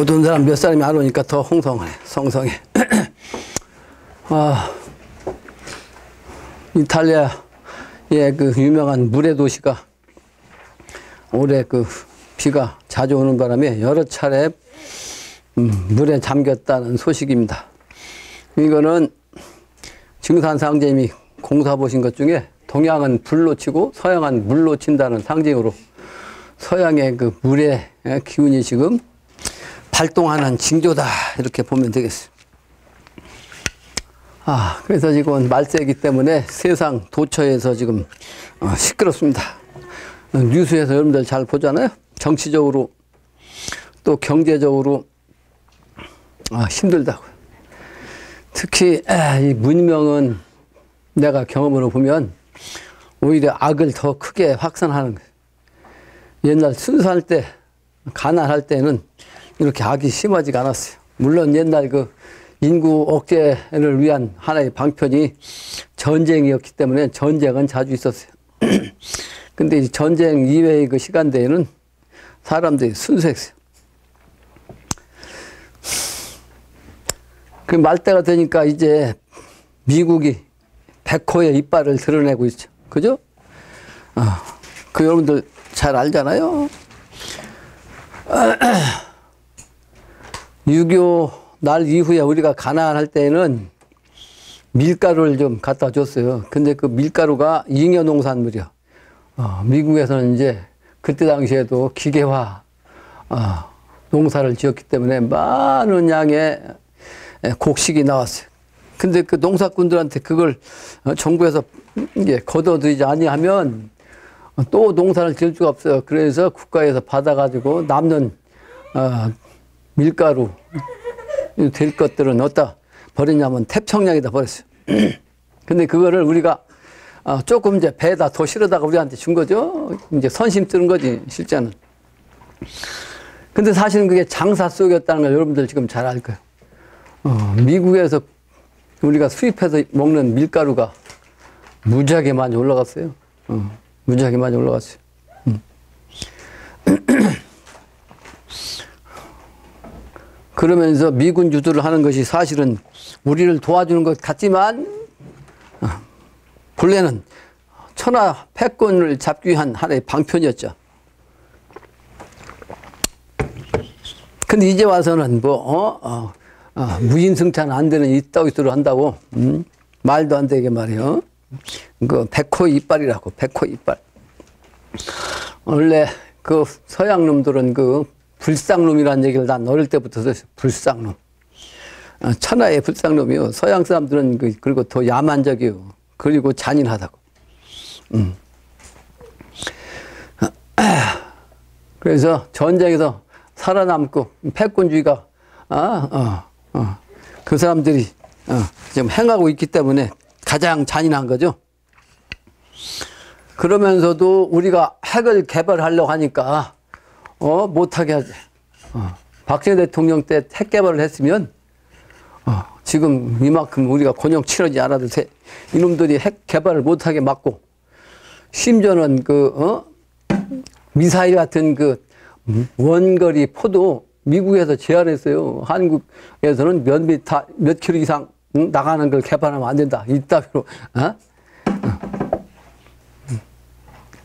어떤 사람 몇 사람이 안 오니까 더 홍성해, 성성해. 이탈리아의 그 유명한 물의 도시가 올해 그 비가 자주 오는 바람에 여러 차례 물에 잠겼다는 소식입니다. 이거는 증산상제님이 공사 보신 것 중에 동양은 불로 치고 서양은 물로 친다는 상징으로 서양의 그 물의 기운이 지금 발동하는 징조다, 이렇게 보면 되겠어요. 그래서 지금 말세이기 때문에 세상 도처에서 지금 시끄럽습니다. 뉴스에서 여러분들 잘 보잖아요. 정치적으로 또 경제적으로 힘들다고요. 특히 이 문명은 내가 경험으로 보면 오히려 악을 더 크게 확산하는 거예요. 옛날 순수할 때, 가난할 때는 이렇게 악이 심하지가 않았어요. 물론 옛날 그 인구 억제를 위한 하나의 방편이 전쟁이었기 때문에 전쟁은 자주 있었어요. 근데 이 전쟁 이외의 그 시간대에는 사람들이 순수했어요. 그 말대가 되니까 이제 미국이 백호의 이빨을 드러내고 있죠. 그죠? 그 여러분들 잘 알잖아요. 6.25 날 이후에 우리가 가난할 때는 밀가루를 좀 갖다 줬어요. 근데 그 밀가루가 잉여농산물이야. 미국에서는 이제 그때 당시에도 기계화 농사를 지었기 때문에 많은 양의 곡식이 나왔어요. 근데 그 농사꾼들한테 그걸 정부에서 이게 걷어들이지 아니하면 또 농사를 지을 수가 없어요. 그래서 국가에서 받아가지고 남는 밀가루 될 것들은 어디다 버리냐면 태평양에다 버렸어요. 근데 그거를 우리가 조금 이제 배에다 더 실어다가 우리한테 준 거죠. 이제 선심 뜨는 거지, 실제는. 근데 사실은 그게 장사 속이었다는 걸 여러분들 지금 잘 알 거예요. 미국에서 우리가 수입해서 먹는 밀가루가 무지하게 많이 올라갔어요. 무지하게 많이 올라갔어요. 그러면서 미군 유도를 하는 것이 사실은 우리를 도와주는 것 같지만 본래는 천하 패권을 잡기 위한 하나의 방편이었죠. 근데 이제 와서는 무임승차는 안 되는 이따위스로 한다고 말도 안 되게 말이에요. 그 백호 이빨이라고, 백호 이빨. 원래 그 서양 놈들은 그 불쌍놈이라는 얘기를 난 어릴 때부터 들었어요. 불쌍놈. 천하의 불쌍놈이요. 서양 사람들은 그리고 더 야만적이요. 그리고 잔인하다고. 그래서 전쟁에서 살아남고 패권주의가 그 사람들이 지금 행하고 있기 때문에 가장 잔인한 거죠. 그러면서도 우리가 핵을 개발하려고 하니까 못하게 하지. 박정희 대통령 때 핵 개발을 했으면 지금 이만큼 우리가 곤욕 치르지 않아도 돼. 이놈들이 핵 개발을 못하게 막고, 심지어는 미사일 같은 그 원거리 포도 미국에서 제한했어요. 한국에서는 몇 킬로 이상 나가는 걸 개발하면 안 된다. 이따위로.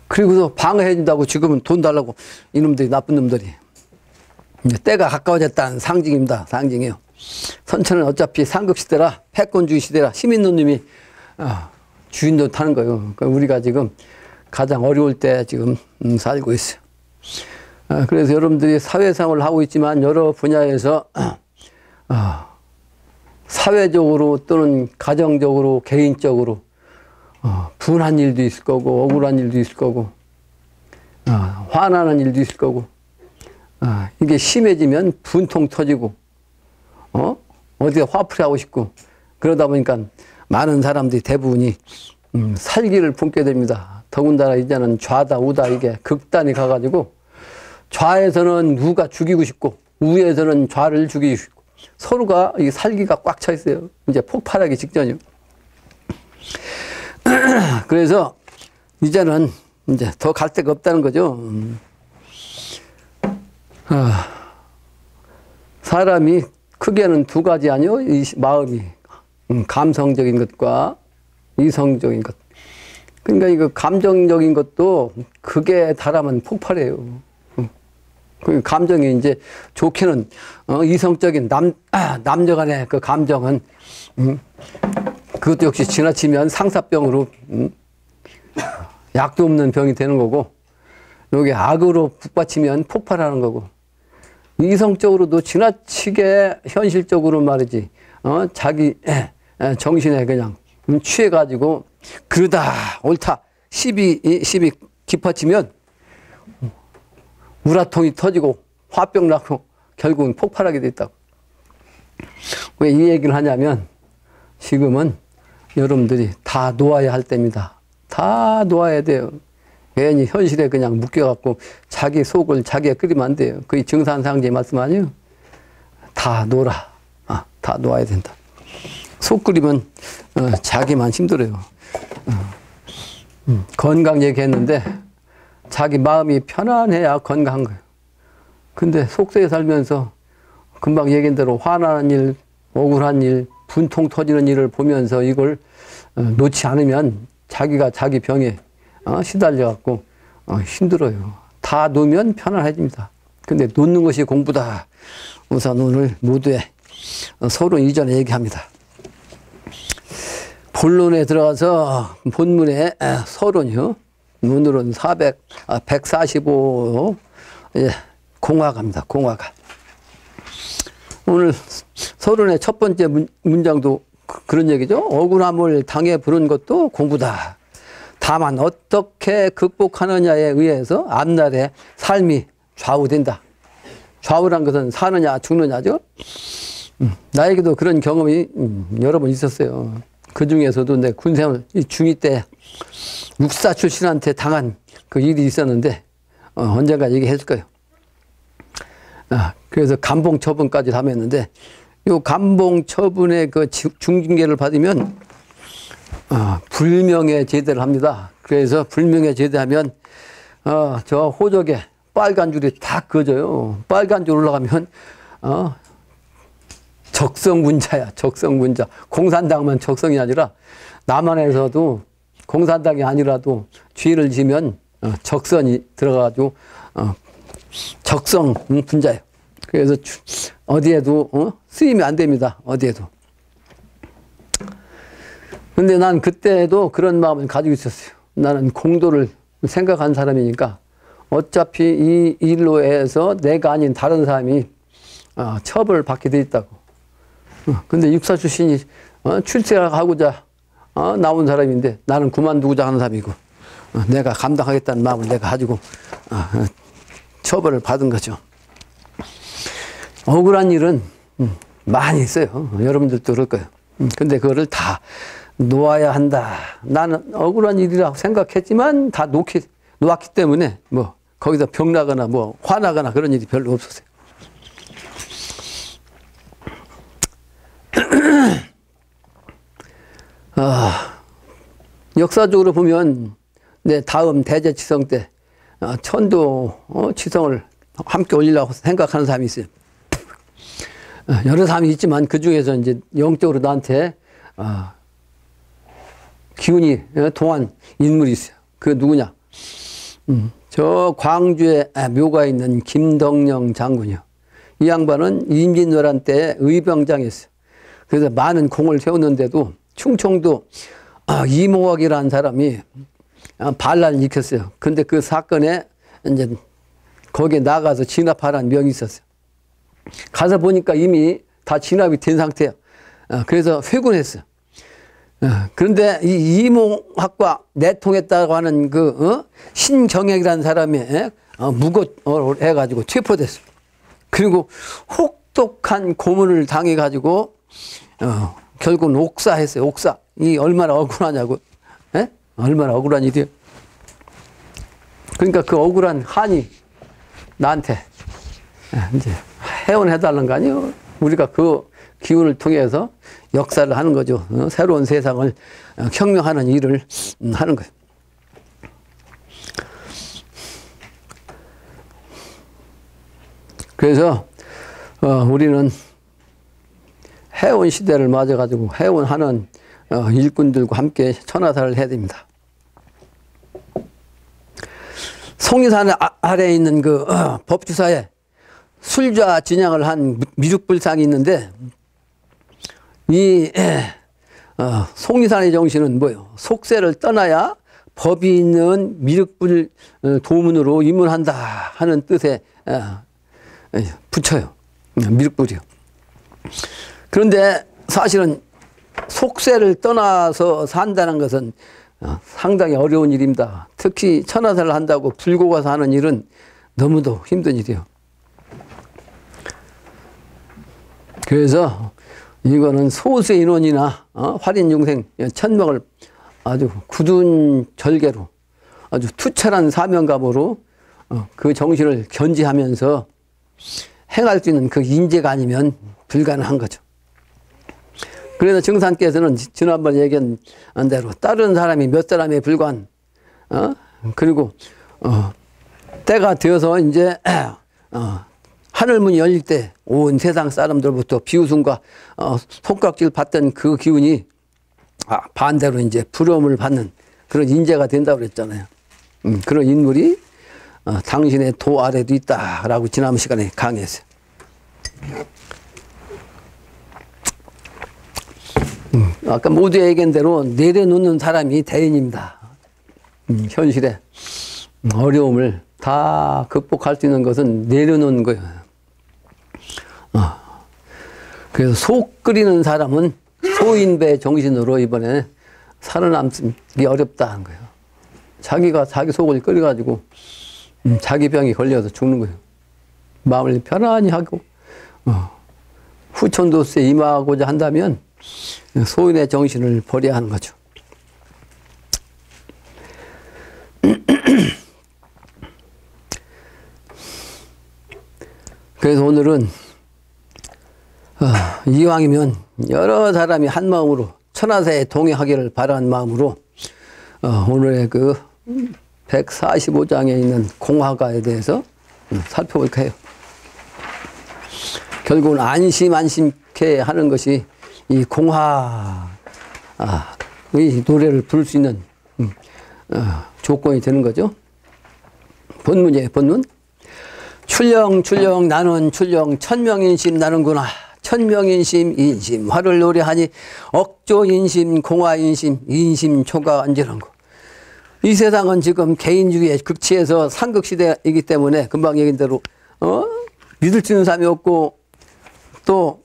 그리고서 방어해준다고 지금은 돈 달라고 이놈들이, 나쁜 놈들이. 이제 때가 가까워졌다는 상징입니다. 상징이에요. 선천은 어차피 상급시대라, 패권주의 시대라, 시민노님이 주인도 타는 거예요. 그러니까 우리가 지금 가장 어려울 때 지금 살고 있어요. 그래서 여러분들이 사회생활을 하고 있지만 여러 분야에서 사회적으로 또는 가정적으로, 개인적으로 분한 일도 있을 거고, 억울한 일도 있을 거고, 화나는 일도 있을 거고, 이게 심해지면 분통 터지고, 어디가 화풀이 하고 싶고, 그러다 보니까 많은 사람들이 대부분이 살기를 품게 됩니다. 더군다나 이제는 좌다 우다 이게 극단이 가가지고, 좌에서는 누가 죽이고 싶고, 우에서는 좌를 죽이고 싶고, 서로가 이 살기가 꽉 차 있어요. 이제 폭발하기 직전이요. 그래서 이제는 이제 더 갈 데가 없다는 거죠. 사람이 크게는 두 가지 아니요? 이 마음이. 감성적인 것과 이성적인 것. 그러니까 이거 감정적인 것도 그게 달하면 폭발해요. 그 감정이 이제 좋게는 이성적인 남녀 간의 그 감정은 그것도 역시 지나치면 상사병으로 약도 없는 병이 되는 거고, 여기 악으로 북받치면 폭발하는 거고, 이성적으로도 지나치게 현실적으로 말이지 자기 정신에 그냥 취해가지고 그러다 옳다 시비 깊어지면 우라통이 터지고 화병 나고 결국은 폭발하게 돼 있다고. 왜 이 얘기를 하냐면 지금은 여러분들이 다 놓아야 할 때입니다. 다 놓아야 돼요. 괜히 현실에 그냥 묶여갖고 자기 속을 자기가 끓이면 안 돼요. 그게 증산상제 말씀 아니에요? 다 놓아라. 다 놓아야 된다. 속 끓이면 자기만 힘들어요. 건강 얘기했는데 자기 마음이 편안해야 건강한 거예요. 근데 속세에 살면서 금방 얘기한 대로 화나는 일, 억울한 일, 분통 터지는 일을 보면서 이걸 놓지 않으면 자기가 자기 병에 시달려갖고 힘들어요. 다 놓으면 편안해집니다. 근데 놓는 것이 공부다. 우선 오늘 모두의 서론 이전에 얘기합니다. 본론에 들어가서 본문의 서론이요. 오늘은 145 공화가입니다. 공화가. 오늘 서론의 첫 번째 문장도 그런 얘기죠. 억울함을 당해 부른 것도 공부다. 다만 어떻게 극복하느냐에 의해서 앞날의 삶이 좌우된다. 좌우란 것은 사느냐 죽느냐죠. 나에게도 그런 경험이 여러 번 있었어요. 그 중에서도 내 군생활 중2 때 육사 출신한테 당한 그 일이 있었는데 언젠가 얘기했을 거예요. 그래서 감봉 처분까지 담했는데 요 감봉 처분의 그 중징계를 받으면 불명예 제대를 합니다. 그래서 불명예 제대하면 저 호적에 빨간 줄이 다 그어져요. 빨간 줄 올라가면 적성군자야. 적성군자. 공산당만 적성이 아니라 남한에서도 공산당이 아니라도 죄를 지면 적선이 들어가가지고 적성군자예요. 그래서 어디에도 쓰임이 안 됩니다. 어디에도. 근데 난 그때도 그런 마음을 가지고 있었어요. 나는 공도를 생각한 사람이니까 어차피 이 일로 해서 내가 아닌 다른 사람이 처벌을 받게 돼 있다고. 근데 육사 출신이 출세하고자 나온 사람인데 나는 그만두고자 하는 사람이고 내가 감당하겠다는 마음을 내가 가지고 처벌을 받은 거죠. 억울한 일은 많이 있어요. 여러분들도 그럴 거예요. 근데 그거를 다 놓아야 한다. 나는 억울한 일이라고 생각했지만 다 놓았기 때문에 뭐 거기서 병나거나 뭐 화나거나 그런 일이 별로 없었어요. 역사적으로 보면 내 다음 대제치성 때 천도 치성을 함께 올리려고 생각하는 사람이 있어요. 여러 사람이 있지만 그 중에서 이제 영적으로 나한테 기운이 동한 인물이 있어요. 그 누구냐? 저 광주에 묘가에 있는 김덕령 장군이요. 이 양반은 임진왜란 때 의병장이었어요. 그래서 많은 공을 세웠는데도 충청도 이몽학이라는 사람이 반란을 일으켰어요. 근데 그 사건에 이제 거기에 나가서 진압하라는 명이 있었어요. 가서 보니까 이미 다 진압이 된 상태예요. 그래서 회군했어요. 그런데 이 이몽학과 내통했다고 하는 그 신경액이라는 사람이 무고해가지고 체포됐어요. 그리고 혹독한 고문을 당해가지고 결국은 옥사했어요. 옥사. 이 얼마나 억울하냐고. 에? 얼마나 억울한 일이에요. 그러니까 그 억울한 한이 나한테 이제 해원해달라는 거 아니에요. 우리가 그 기운을 통해서 역사를 하는 거죠. 새로운 세상을 혁명하는 일을 하는 거예요. 그래서 우리는 해온 시대를 맞아가지고 해온하는 일꾼들과 함께 천하사를 해야 됩니다. 송리산 아래에 있는 그 법주사에 술좌 진양을 한 미륵불상이 있는데 이 송리산의 정신은 뭐예요? 속세를 떠나야 법이 있는 미륵불 도문으로 입문한다 하는 뜻에 붙여요. 미륵불이요. 그런데 사실은 속세를 떠나서 산다는 것은 상당히 어려운 일입니다. 특히 천하사를 한다고 불고 가서 하는 일은 너무도 힘든 일이에요. 그래서 이거는 소수 인원이나 활인중생 1000명을 아주 굳은 절개로 아주 투철한 사명감으로 그 정신을 견지하면서 행할 수 있는 그 인재가 아니면 불가능한 거죠. 그래서 증산께서는 지난번에 얘기한 대로 다른 사람이 몇 사람에 불과한 그리고 때가 되어서 이제 하늘문이 열릴 때 온 세상 사람들부터 비웃음과 손깍질 받던 그 기운이 반대로 이제 부러움을 받는 그런 인재가 된다고 그랬잖아요. 그런 인물이 당신의 도 아래도 있다라고 지난 시간에 강의했어요. 아까 모두 얘기한 대로 내려놓는 사람이 대인입니다. 현실에 어려움을 다 극복할 수 있는 것은 내려놓는 거예요. 그래서 속 끓이는 사람은 소인배 정신으로 이번에 살아남기 어렵다는 거예요. 자기가 자기 속을 끓여가지고 자기 병이 걸려서 죽는 거예요. 마음을 편안히 하고 후천도수에 임하고자 한다면 소인의 정신을 버려야 하는 거죠. 그래서 오늘은 이왕이면 여러 사람이 한 마음으로 천하사에 동행하기를 바라는 마음으로 오늘의 그 145장에 있는 공화가에 대해서 살펴볼까 해요. 결국은 안심케 하는 것이 이 공화의 노래를 부를 수 있는 조건이 되는 거죠. 본문이에요, 본문. 출령 나는 출령 천명인심 나는구나. 천명인심 인심 화를 노래하니 억조인심 공화인심 인심초가 언제란고. 이 세상은 지금 개인주의에 극치해서 상극시대이기 때문에 금방 얘기한 대로 믿을 수 있는 사람이 없고 또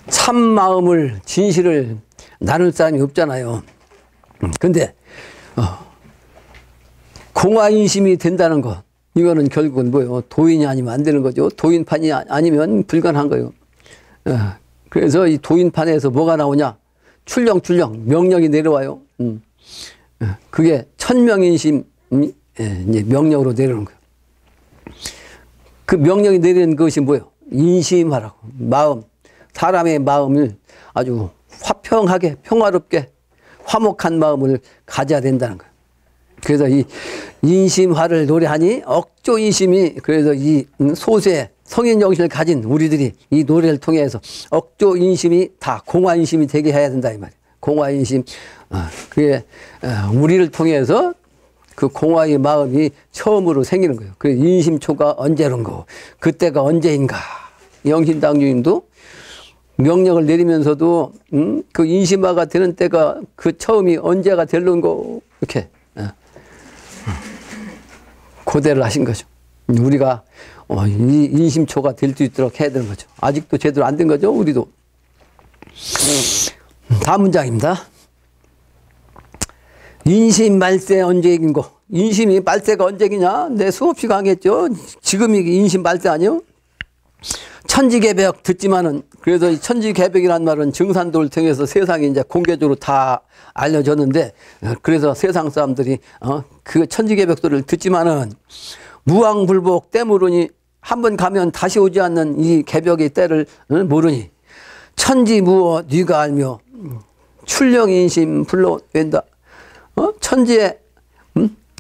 참마음을 진실을 나눌 사람이 없잖아요. 근데 공화인심이 된다는 것, 이거는 결국은 뭐예요? 도인이 아니면 안 되는 거죠. 도인판이 아니면 불가능한 거예요. 그래서 이 도인판에서 뭐가 나오냐? 출령 명령이 내려와요. 그게 천명인심 이제 명령으로 내려오는 거예요. 그 명령이 내리는 것이 뭐예요? 인심하라고. 마음, 사람의 마음을 아주 화평하게 평화롭게 화목한 마음을 가져야 된다는 거예요. 그래서 이 인심화를 노래하니 억조인심이, 그래서 이 소수의 성인정신을 가진 우리들이 이 노래를 통해서 억조인심이 다 공화인심이 되게 해야 된다 이 말이에요. 공화인심, 그게 우리를 통해서 그 공화의 마음이 처음으로 생기는 거예요. 그 인심초가 언제론고, 그때가 언제인가. 영신당주님도 명령을 내리면서도 그 인심화가 되는 때가 그 처음이 언제가 될런고 이렇게 고대를 하신 거죠. 우리가 이 인심초가 될 수 있도록 해야 되는 거죠. 아직도 제대로 안 된 거죠, 우리도. 다음 문장입니다. 인심 말세 언제이긴고. 인심이 말세가 언제이냐? 내 수없이 강했죠. 지금이 인심 말세 아니요? 천지개벽 듣지만은, 그래서 이 천지개벽이란 말은 증산도를 통해서 세상에 이제 공개적으로 다 알려졌는데, 그래서 세상 사람들이 그 천지개벽 소리를 듣지만은 무왕불복 때모르니, 한번 가면 다시 오지 않는 이 개벽의 때를 모르니 천지무어 네가 알며 출령인심 불러웬다. 천지에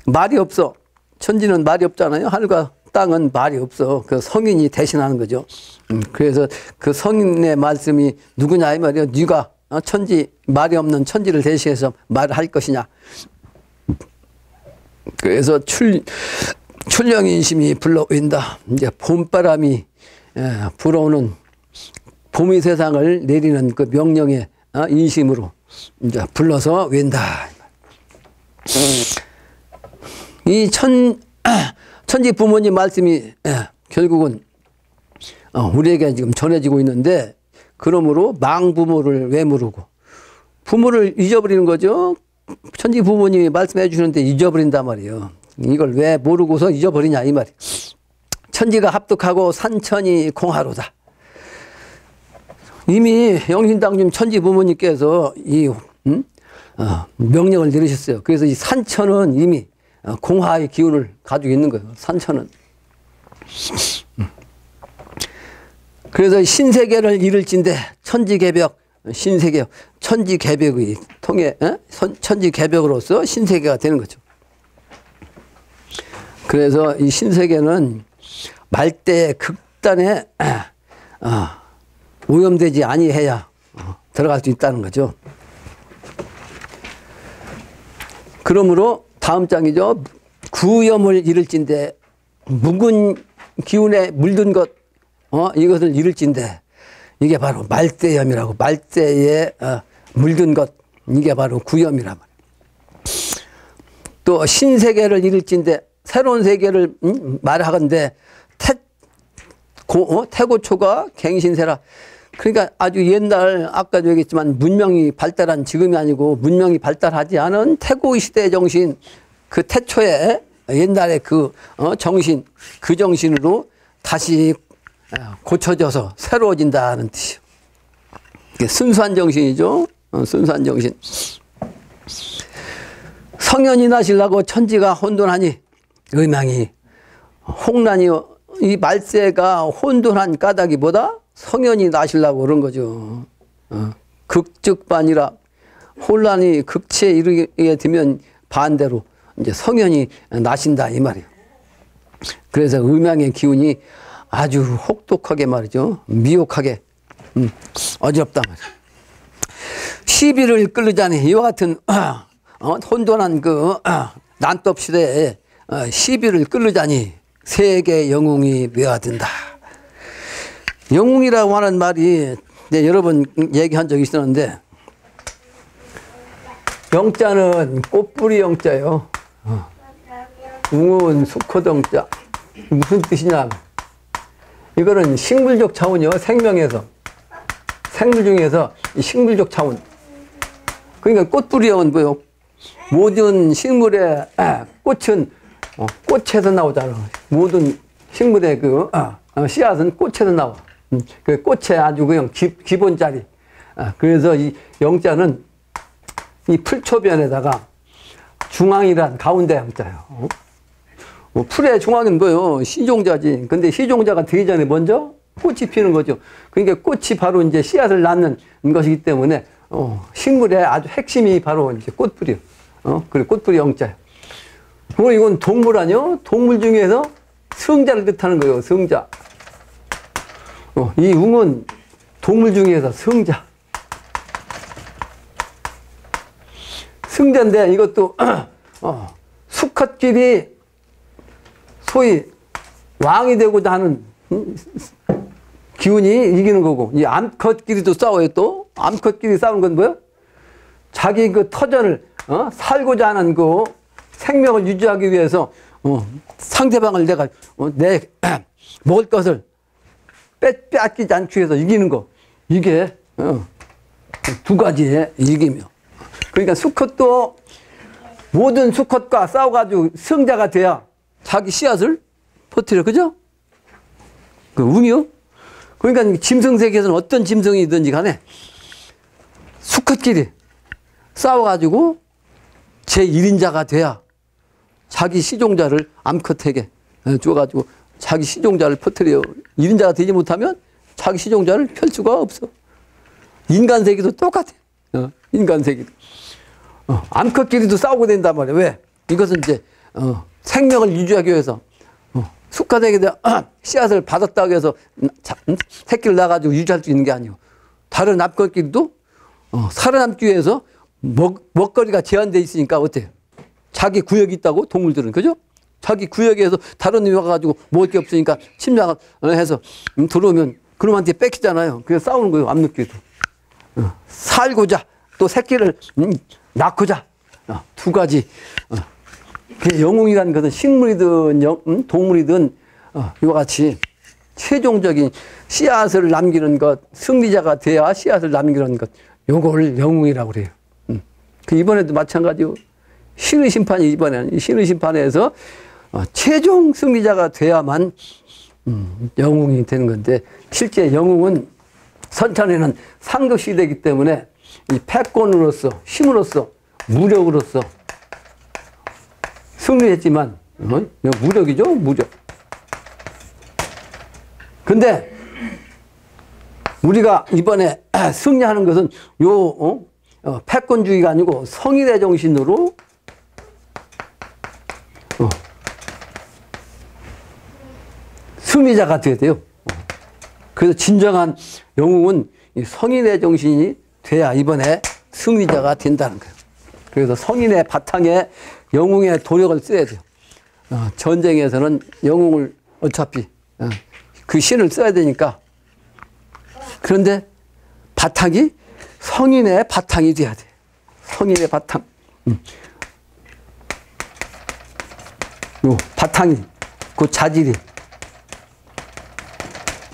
말이 없어. 천지는 말이 없잖아요. 하늘과 땅은 말이 없어. 그 성인이 대신하는 거죠. 그래서 그 성인의 말씀이 누구냐 이 말이요. 네가 천지 말이 없는 천지를 대신해서 말을 할 것이냐. 그래서 출령인심이 불러온다. 이제 봄바람이 불어오는 봄이 세상을 내리는 그 명령의 인심으로 이제 불러서 웬다. 이 천지 부모님 말씀이 결국은 우리에게 지금 전해지고 있는데, 그러므로 망부모를 왜 모르고 부모를 잊어버리는 거죠. 천지 부모님이 말씀해 주시는데 잊어버린단 말이에요. 이걸 왜 모르고서 잊어버리냐 이 말이에요. 천지가 합독하고 산천이 공하로다. 이미 영신당님 천지 부모님께서 이 명령을 내리셨어요. 그래서 이 산천은 이미 공화의 기운을 가지고 있는 거예요. 산천은. 그래서 신세계를 이룰진데 천지개벽, 신세계, 천지개벽의 통해 천지개벽으로서 신세계가 되는 거죠. 그래서 이 신세계는 말대의 극단에 오염되지 아니해야 들어갈 수 있다는 거죠. 그러므로 다음 장이죠. 구염을 이룰진데 묵은 기운에 물든 것 이것을 이룰진데 이게 바로 말대염이라고. 말대에 물든 것 이게 바로 구염이란 말이에요. 또 신세계를 이룰진데 새로운 세계를 말하건대 태고초가 갱신세라. 그러니까 아주 옛날 아까도 얘기했지만 문명이 발달한 지금이 아니고 문명이 발달하지 않은 태고 시대 정신, 그 태초에 옛날에 그 정신, 그 정신으로 다시 고쳐져서 새로워진다는 뜻이요. 이게 순수한 정신이죠. 순수한 정신. 성현이 나시려고 천지가 혼돈하니 의망이 홍란이, 이 말세가 혼돈한 까닭이보다 성현이 나시려고 그런 거죠. 극즉반이라 혼란이 극치에 이르게 되면 반대로 이제 성현이 나신다 이 말이에요. 그래서 음양의 기운이 아주 혹독하게 말이죠. 미혹하게 어지럽다 말이에요. 시비를 끌르자니 이와 같은 혼돈한 그 난법 시대에 시비를 끌르자니 세계 영웅이 묘하든다. 영웅이라고 하는 말이 여러 번 얘기한 적이 있었는데, 영자는 꽃뿌리 영자요. 웅은 수컷영자. 무슨 뜻이냐? 이거는 식물적 차원이요. 생명에서. 생물 중에서 식물적 차원. 그러니까 꽃뿌리 영은 뭐요? 모든 식물의 꽃은 꽃에서 나오잖아. 모든 식물의 그 씨앗은 꽃에서 나와. 그 꽃의 아주 그냥 기본 자리. 그래서 이 영자는 이 풀초변에다가 중앙이란 가운데 영자예요. 풀의 중앙은 뭐예요? 시종자지. 근데 시종자가 되기 전에 먼저 꽃이 피는 거죠. 그러니까 꽃이 바로 이제 씨앗을 낳는 것이기 때문에 식물의 아주 핵심이 바로 이제 꽃뿌리요. 그래 꽃뿌리 영자예요. 그리고 이건 동물 아니요? 동물 중에서 성자를 뜻하는 거예요. 성자. 이 웅은 동물 중에서 성자. 성자인데 이것도 수컷끼리 소위 왕이 되고자 하는 기운이 이기는 거고, 이 암컷끼리도 싸워요. 또 암컷끼리 싸우는 건 뭐예요? 자기 그 터전을 살고자 하는 그 생명을 유지하기 위해서 상대방을 내가 내 먹을 것을 빼앗기지 않기 위해서 이기는 거. 이게 두 가지의 이기며. 그러니까 수컷도 모든 수컷과 싸워가지고 승자가 돼야 자기 씨앗을 퍼뜨려. 그죠? 그 웅이요? 그러니까 짐승 세계에서는 어떤 짐승이든지 간에 수컷끼리 싸워가지고 제1인자가 돼야 자기 시종자를 암컷에게 줘가지고 자기 시종자를 퍼뜨려요. 1인자가 되지 못하면 자기 시종자를 펼 수가 없어. 인간 세계도 똑같아. 인간 세계도. 암컷끼리도 싸우고 된단 말이야. 왜? 이것은 이제 생명을 유지하기 위해서 숙화되게 씨앗을 받았다고 해서 새끼를 낳아가지고 유지할 수 있는 게 아니고 다른 앞걸끼리도 살아남기 위해서 먹거리가 제한돼 있으니까 어때요? 자기 구역이 있다고 동물들은 그죠? 자기 구역에서 다른 놈이 와가지고 먹을 게 없으니까 침략을 해서 들어오면 그놈한테 뺏기잖아요. 그래서 싸우는 거예요. 앞늦게도. 살고자 또 새끼를 낳고자 두 가지. 영웅이라는 것은 식물이든 동물이든 이와 같이 최종적인 씨앗을 남기는 것, 승리자가 돼야 씨앗을 남기는 것, 요걸 영웅이라고 그래요. 그 이번에도 마찬가지요. 신의 심판이 이번에는 신의 심판에서 최종 승리자가 돼야만 영웅이 되는 건데 실제 영웅은 선천에는 상급시대이기 때문에 이 패권으로서 힘으로서 무력으로서 승리했지만 무력이죠, 무력. 근데 우리가 이번에 승리하는 것은 패권주의가 아니고 성인의 정신으로 승리자가 되어야 돼요. 그래서 진정한 영웅은 성인의 정신이 돼야 이번에 승리자가 된다는 거예요. 그래서 성인의 바탕에 영웅의 도력을 써야 돼요. 전쟁에서는 영웅을 어차피 그 신을 써야 되니까. 그런데 바탕이 성인의 바탕이 돼야 돼. 성인의 바탕. 요 바탕이 그 자질이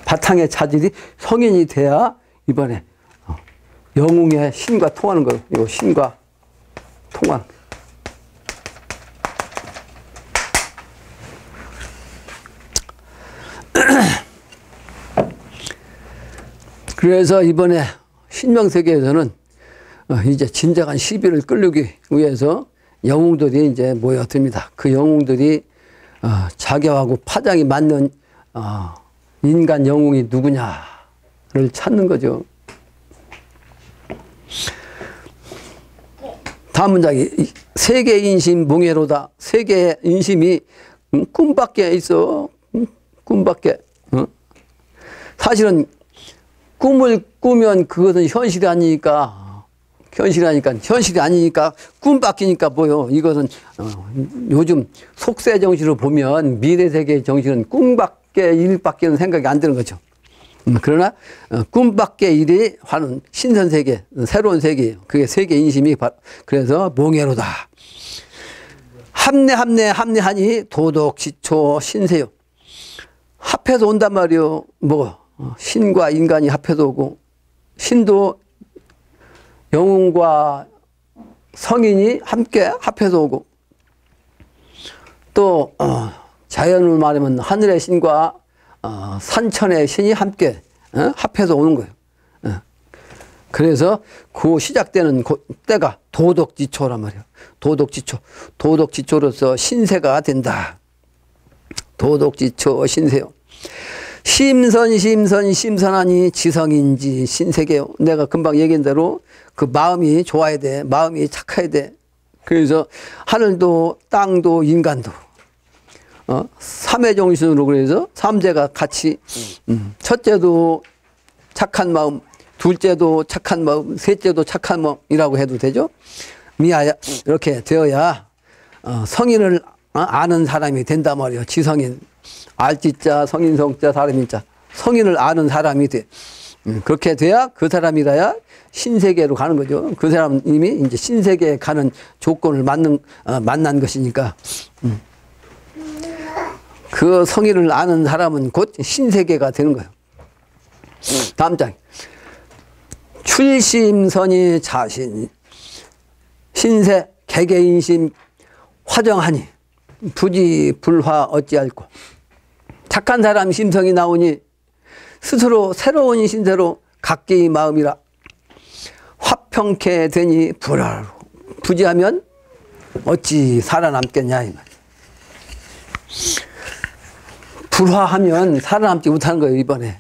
바탕의 자질이 성인이 돼야 이번에 영웅의 신과 통하는 거예요. 요 신과 통하는 거예요. 그래서 이번에 신명세계에서는 이제 진정한 시비를 끌기 위해서 영웅들이 이제 모여듭니다. 그 영웅들이 자기하고 파장이 맞는 인간 영웅이 누구냐를 찾는 거죠. 다음 문장이 세계 인심 몽해로다. 세계의 인심이 꿈밖에 있어. 꿈밖에. 사실은 꿈을 꾸면 그것은 현실이 아니니까 현실이 아니니까 꿈밖이니까 뭐요. 이것은 요즘 속세 정신으로 보면 미래 세계의 정신은 꿈밖에 일밖에는 생각이 안 드는 거죠. 그러나 꿈밖의 일이 하는 신선 세계, 새로운 세계예요. 그게 세계 인심이 그래서 몽해로다. 합리하니 도덕 지초 신세요. 합해서 온단 말이요. 뭐 신과 인간이 합해서 오고 신도 영웅과 성인이 함께 합해서 오고 또 자연을 말하면 하늘의 신과 산천의 신이 함께 합해서 오는 거예요. 그래서 그 시작되는 때가 도덕지초란 말이에요. 도덕지초로서 신세가 된다. 도덕지초 신세요. 심선하니 지성인지 신세계요. 내가 금방 얘기한 대로 그 마음이 좋아야 돼. 마음이 착해야 돼. 그래서 하늘도 땅도 인간도 삼의 정신으로 그래서 삼재가 같이 첫째도 착한 마음, 둘째도 착한 마음, 셋째도 착한 마음이라고 해도 되죠. 미하야 이렇게 되어야 성인을 아는 사람이 된단 말이에요. 지성인. 알지자, 성인성자, 사람인자. 성인을 아는 사람이 돼. 그렇게 돼야 그 사람이라야 신세계로 가는 거죠. 그 사람이 이제 신세계에 가는 조건을 만난 것이니까. 그 성인을 아는 사람은 곧 신세계가 되는 거예요. 다음 장. 출심선이 자신, 신세, 개개인심, 화정하니, 부지불화 어찌할꼬. 착한 사람 심성이 나오니 스스로 새로운 신세로 각기 마음이라 화평케 되니 불화로. 부지하면 어찌 살아남겠냐 이 말. 불화하면 살아남지 못하는 거예요 이번에.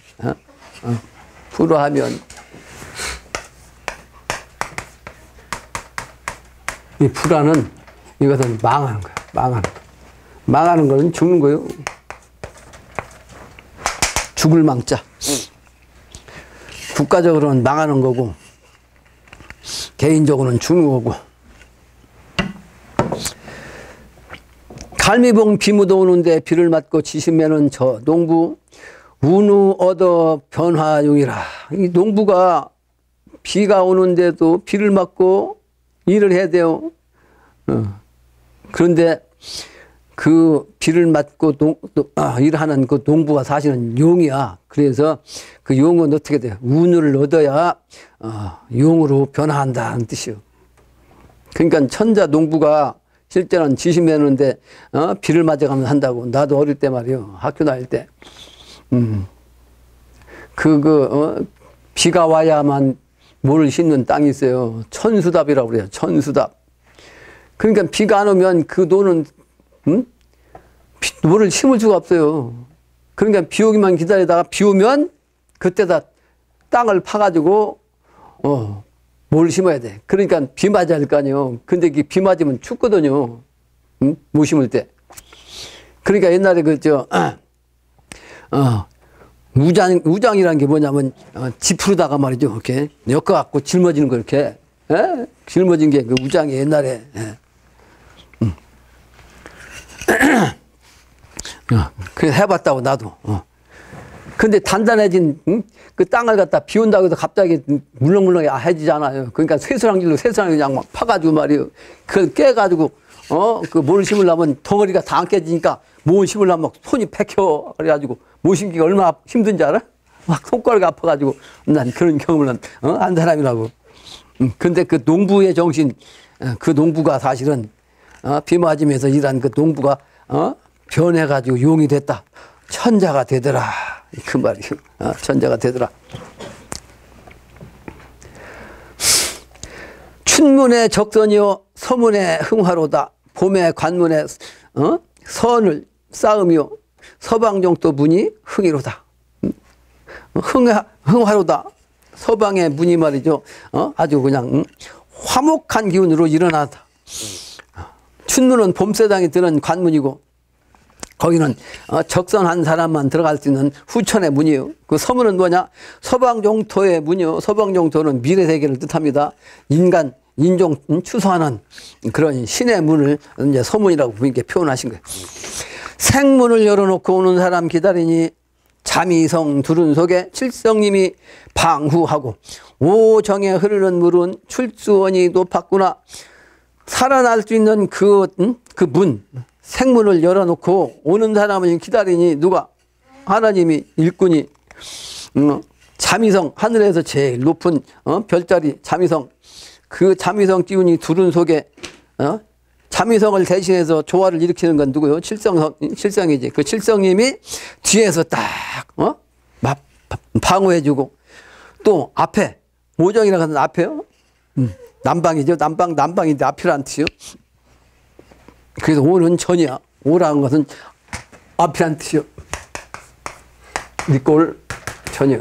불화하면 이 불화는 이것은 망하는 거예요. 망하는 것은 죽는 거예요. 죽을 망자. 국가적으로는 망하는 거고 개인적으로는 죽는 거고. 갈미봉 비무도 오는데 비를 맞고 지시면은 저 농부 운우 얻어 변화용이라. 이 농부가 비가 오는데도 비를 맞고 일을 해야 돼요. 그런데 그 비를 맞고 일하는 그 농부가 사실은 용이야. 그래서 그 용은 어떻게 돼? 운을 얻어야 용으로 변화한다는 뜻이요. 그러니까 천자 농부가 실제는 지시면는데 비를 맞아가면서 한다고. 나도 어릴 때 말이요. 학교 다닐 때. 비가 와야만 모를 심는 땅이 있어요. 천수답이라고 그래요. 천수답. 그러니까 비가 안 오면 그 노는 모를 심을 수가 없어요. 그러니까 비 오기만 기다리다가 비 오면 그때다 땅을 파가지고 뭘 심어야 돼. 그러니까 비 맞아야 할 거 아니에요. 근데 비 맞으면 춥거든요. 못 심을 때. 그러니까 옛날에 우장이라는 게 뭐냐면 지푸르다가 말이죠. 이렇게 엮어갖고 짊어지는 거 이렇게. 짊어진 게 그 우장이 옛날에. 그래서 해봤다고 나도. 근데 단단해진 그 땅을 갖다 비 온다고 해서 갑자기 물렁물렁해지잖아요. 그러니까 쇠수랑질로 그냥 막 파가지고 말이에요. 그걸 깨가지고 그 뭘 심으려면 덩어리가 다 안 깨지니까 뭘 심으려면 막 손이 패켜. 그래가지고 못 심기가 얼마나 힘든지 알아? 막 손가락이 아파가지고 난 그런 경험을 한 사람이라고. 근데 그 농부의 정신, 그 농부가 사실은 비 맞으면서 일한 그 농부가 변해가지고 용이 됐다. 천자가 되더라. 그 말이요. 천자가 되더라. 춘문의 적선이요 서문의 흥화로다. 봄의 관문의 선을 쌓으며 서방정도 문이 흥이로다. 흥화로다. 서방의 문이 말이죠. 아주 그냥 화목한 기운으로 일어나다. 춘문은 봄새당이 드는 관문이고 거기는 적선한 사람만 들어갈 수 있는 후천의 문이에요. 그 서문은 뭐냐? 서방종토의 문이요. 서방종토는 미래세계를 뜻합니다. 인종 추수하는 그런 신의 문을 이제 서문이라고 이렇게 표현하신 거예요. 생문을 열어놓고 오는 사람 기다리니 잠이성 두른 속에 칠성님이 방후하고 오정에 흐르는 물은 출수원이 높았구나. 살아날 수 있는 그 문, 생문을 열어놓고 오는 사람을 기다리니 누가? 하나님이 일꾼이 잠이성, 하늘에서 제일 높은 별자리 잠이성, 그 잠이성 기운이 두른 속에 잠이성을 대신해서 조화를 일으키는 건 누구요? 칠성이지. 그 칠성님이 뒤에서 딱 방어해주고 또 앞에 오정이라고 하는 앞에요. 남방이죠. 남방인데 앞이란 뜻이요. 그래서 오는 전이야. 오라는 것은 앞이란 뜻이요. 니꼴 전이요.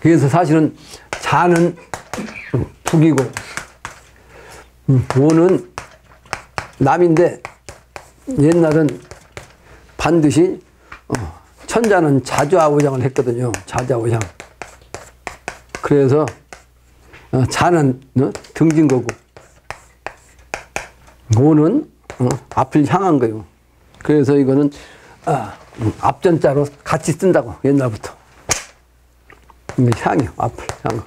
그래서 사실은 자는 북이고 오는 남인데 옛날은 반드시 천자는 자좌우장을 했거든요. 자좌우장. 그래서 자는 등진 거고 오는 앞을 향한 거예요. 그래서 이거는 앞전자로 같이 쓴다고 옛날부터. 향이요. 앞을 향.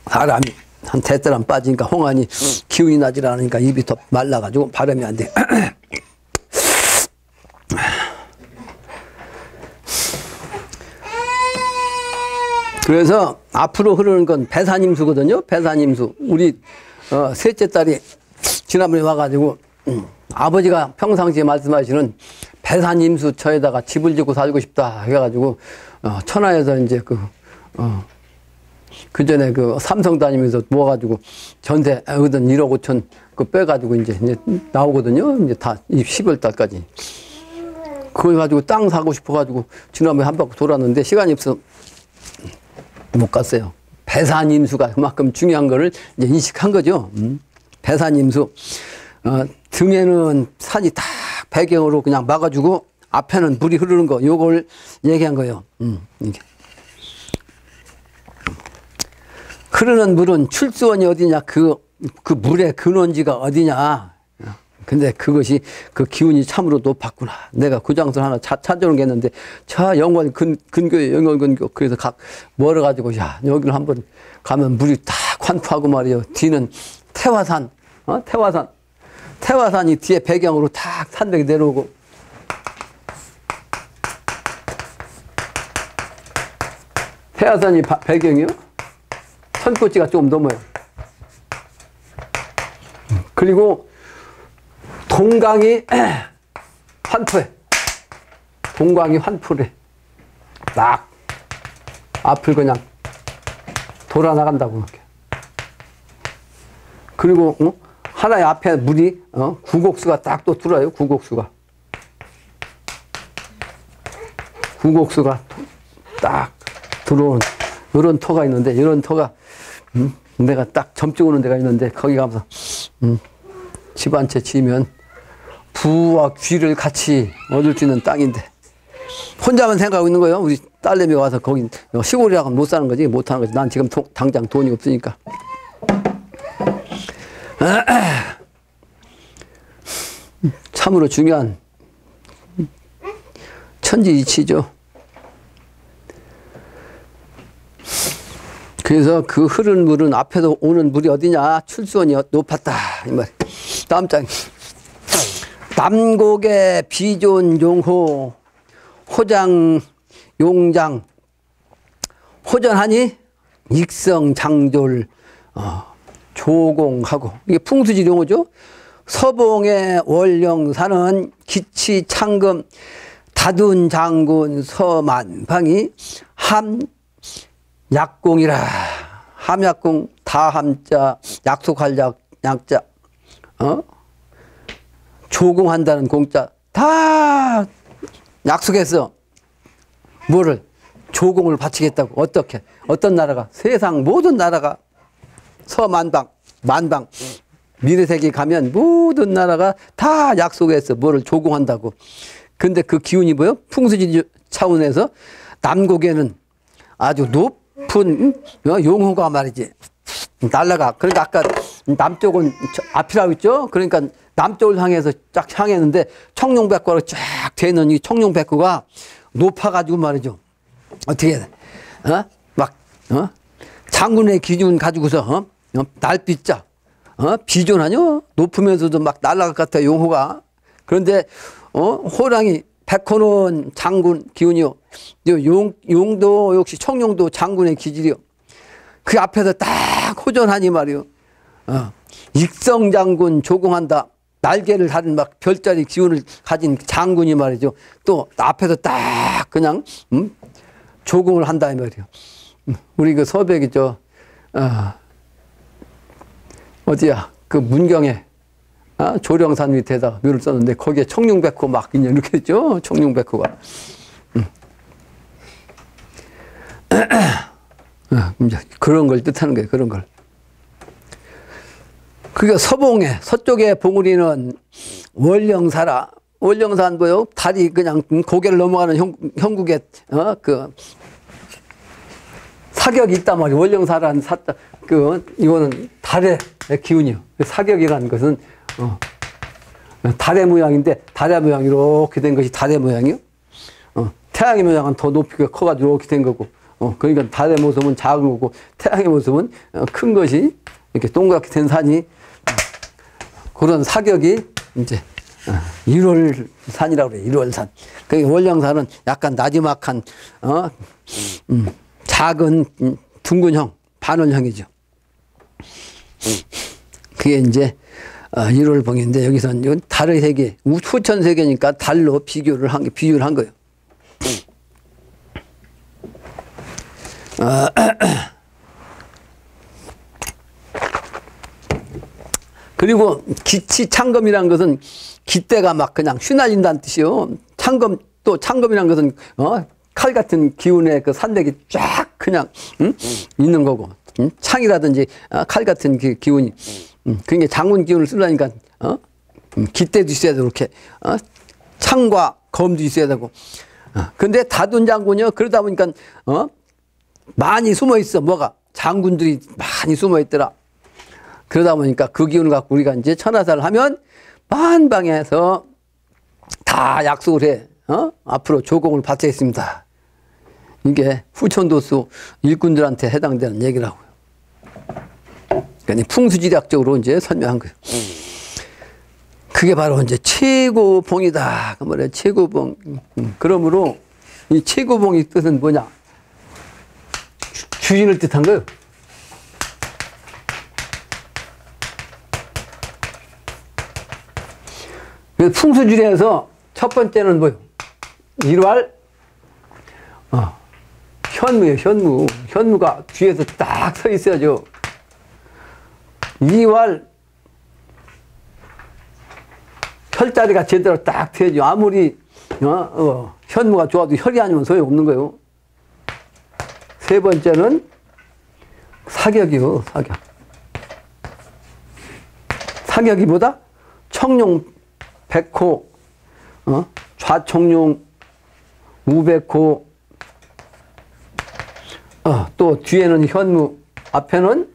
사람이 한 대짜람 빠지니까 홍안이 기운이 나질 않으니까 입이 더 말라가지고 발음이 안 돼. 그래서 앞으로 흐르는 건 배산임수거든요. 배산임수. 우리 셋째 딸이 지난번에 와가지고 아버지가 평상시에 말씀하시는 배산임수처에다가 집을 짓고 살고 싶다 해가지고 천하에서 이제 그 전에 그 삼성 다니면서 모아가지고 전세 얻은 1억 5천 그 빼가지고 이제 나오거든요. 이제 다 12월 달까지. 그걸 가지고 땅 사고 싶어가지고 지난번에 한 바퀴 돌았는데 시간이 없어 못 갔어요. 배산임수가 그만큼 중요한 거를 이제 인식한 거죠. 배산임수. 등에는 산이 딱 배경으로 그냥 막아주고 앞에는 물이 흐르는 거, 요걸 얘기한 거예요. 이게. 흐르는 물은 출수원이 어디냐, 그 물의 근원지가 어디냐. 근데 그것이 그 기운이 참으로 높았구나. 내가 구장선 하나 찾아오는 게 있는데, 저 영월 근교에 영월 근교. 그래서 멀어가지고, 야, 여기를 한번 가면 물이 딱 환푸하고 말이에요. 뒤는 태화산, 태화산. 태화산이 뒤에 배경으로 탁 산맥이 내려오고. 태화산이 배경이요? 천꽃지가 조금 넘어요. 그리고 동강이 환푸해. 동강이 환푸래. 딱 앞을 그냥 돌아 나간다고. 그리고 하나의 앞에 물이 구곡수가 딱 또 들어요. 구곡수가 딱 들어오는 이런 터가 있는데, 이런 터가 내가 딱 점찍 오는 데가 있는데, 거기 가면서 집 한 채 지으면 부와 귀를 같이 얻을 수 있는 땅인데, 혼자만 생각하고 있는 거예요. 우리 딸내미가 와서 거기 시골이라고 못 사는 거지, 못 하는 거지. 난 지금 당장 돈이 없으니까. 참으로 중요한 천지이치죠. 그래서 그 흐르는 물은 앞에서 오는 물이 어디냐? 출수원이 높았다. 이 말. 다음 장. 남곡의 비존 용호, 호장, 용장, 호전하니 익성장졸, 조공하고. 이게 풍수지 용어죠. 서봉의 월령사는 기치 창금 다둔 장군 서만방이 함약공이라. 함약공 다함자 약속할 약자 조공한다는 공자 다 약속했어. 뭐를? 조공을 바치겠다고. 어떻게? 어떤 나라가? 세상 모든 나라가 서만방 만방 미래세계 가면 모든 나라가 다 약속했어. 뭐를 조공한다고. 근데 그 기운이 뭐요? 풍수지 차원에서 남곡에는 아주 높은 용호가 말이지 날라가. 그러니까 아까 남쪽은 앞이라고 했죠. 그러니까 남쪽을 향해서 쫙 향했는데 청룡백구로 쫙 되는 이 청룡백구가 높아가지고 말이죠. 어떻게 해? 장군의 기준 가지고서 날빛자 비존하뇨? 높으면서도 막 날아갈 것 같아 용호가. 그런데 호랑이 백호는 장군 기운이요. 용도 역시 청룡도 장군의 기질이요. 그 앞에서 딱 호전하니 말이요. 익성장군 조공한다. 날개를 다른 막 별자리 기운을 가진 장군이 말이죠. 또 앞에서 딱 그냥 조공을 한다 이 말이요. 우리 그 서백이 어디야? 그 문경에 조령산 밑에다 묘를 썼는데 거기에 청룡백호 막 그냥 이렇게 했죠. 청룡백호가. 이제 그런 걸 뜻하는 거예요. 그런 걸. 그게 서봉에 서쪽에 봉우리는 월령사라. 월령산 뭐요? 달이 그냥 고개를 넘어가는 형국에 그 사격이 있단 말이에요. 월령사라는 이거는 달의 기운이요. 사격이라는 것은 달의 모양인데 달의 모양 이렇게 된 것이 달의 모양이요. 태양의 모양은 더 높이가 커가지고 이렇게 된 거고. 그러니까 달의 모습은 작은 거고 태양의 모습은 큰 것이 이렇게 동그랗게 된 산이 그런 사격이 이제 1월산이라고 그래요. 1월산. 그 월령산은 약간 나지막한 작은 둥근형, 반원형이죠. 그게 이제 1월봉인데 여기서는 이건 달의 세계, 후천 세계니까 달로 비교를 한 거예요. 그리고 기치 창검이라는 것은 기대가 막 그냥 휘날린다는 뜻이요. 창검 또 창검이라는 것은 칼 같은 기운의 그 산맥이 쫙 그냥 있는 거고, 창이라든지 칼 같은 기운이, 그러니까 장운 기운을 쓰려니까 깃대도 있어야 되고 이렇게 창과 검도 있어야 되고. 근데 다둔 장군이요, 그러다 보니까 많이 숨어 있어. 뭐가 장군들이 많이 숨어 있더라. 그러다 보니까 그 기운을 갖고 우리가 이제 천하사를 하면 만방에서 다 약속을 해. 앞으로 조공을 바치겠습니다. 이게 후천도수 일꾼들한테 해당되는 얘기라고요. 그러니까 풍수지략적으로 이제 설명한 거예요. 그게 바로 이제 최고봉이다. 그 말이에요. 최고봉. 그러므로 이 최고봉의 뜻은 뭐냐? 주인을 뜻한 거예요. 그래서 풍수지략에서 첫 번째는 뭐예요? 일활 현무예요. 현무. 현무가 뒤에서 딱 서 있어야죠. 이활 혈자리가 제대로 딱 돼야죠. 아무리 현무가 좋아도 혈이 아니면 소용없는 거예요. 세 번째는 사격이요. 사격. 사격이 뭐다? 청룡 백호, 좌청룡 우백호, 또 뒤에는 현무, 앞에는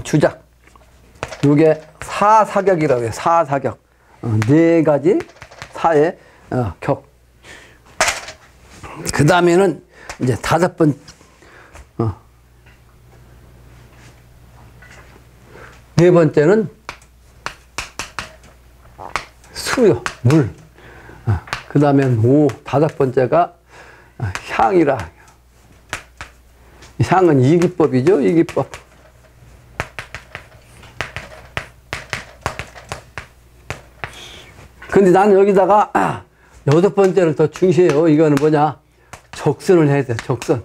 주작. 이게 사사격이라고 해요. 사사격. 네 가지 사의 격. 그 다음에는 이제 다섯 번, 네 번째는 수요, 물. 그 다음엔 다섯 번째가 향이라. 향은 이기법이죠, 이기법. 근데 나는 여기다가 여섯 번째를 더 중시해요. 이거는 뭐냐? 적선을 해야 돼, 적선.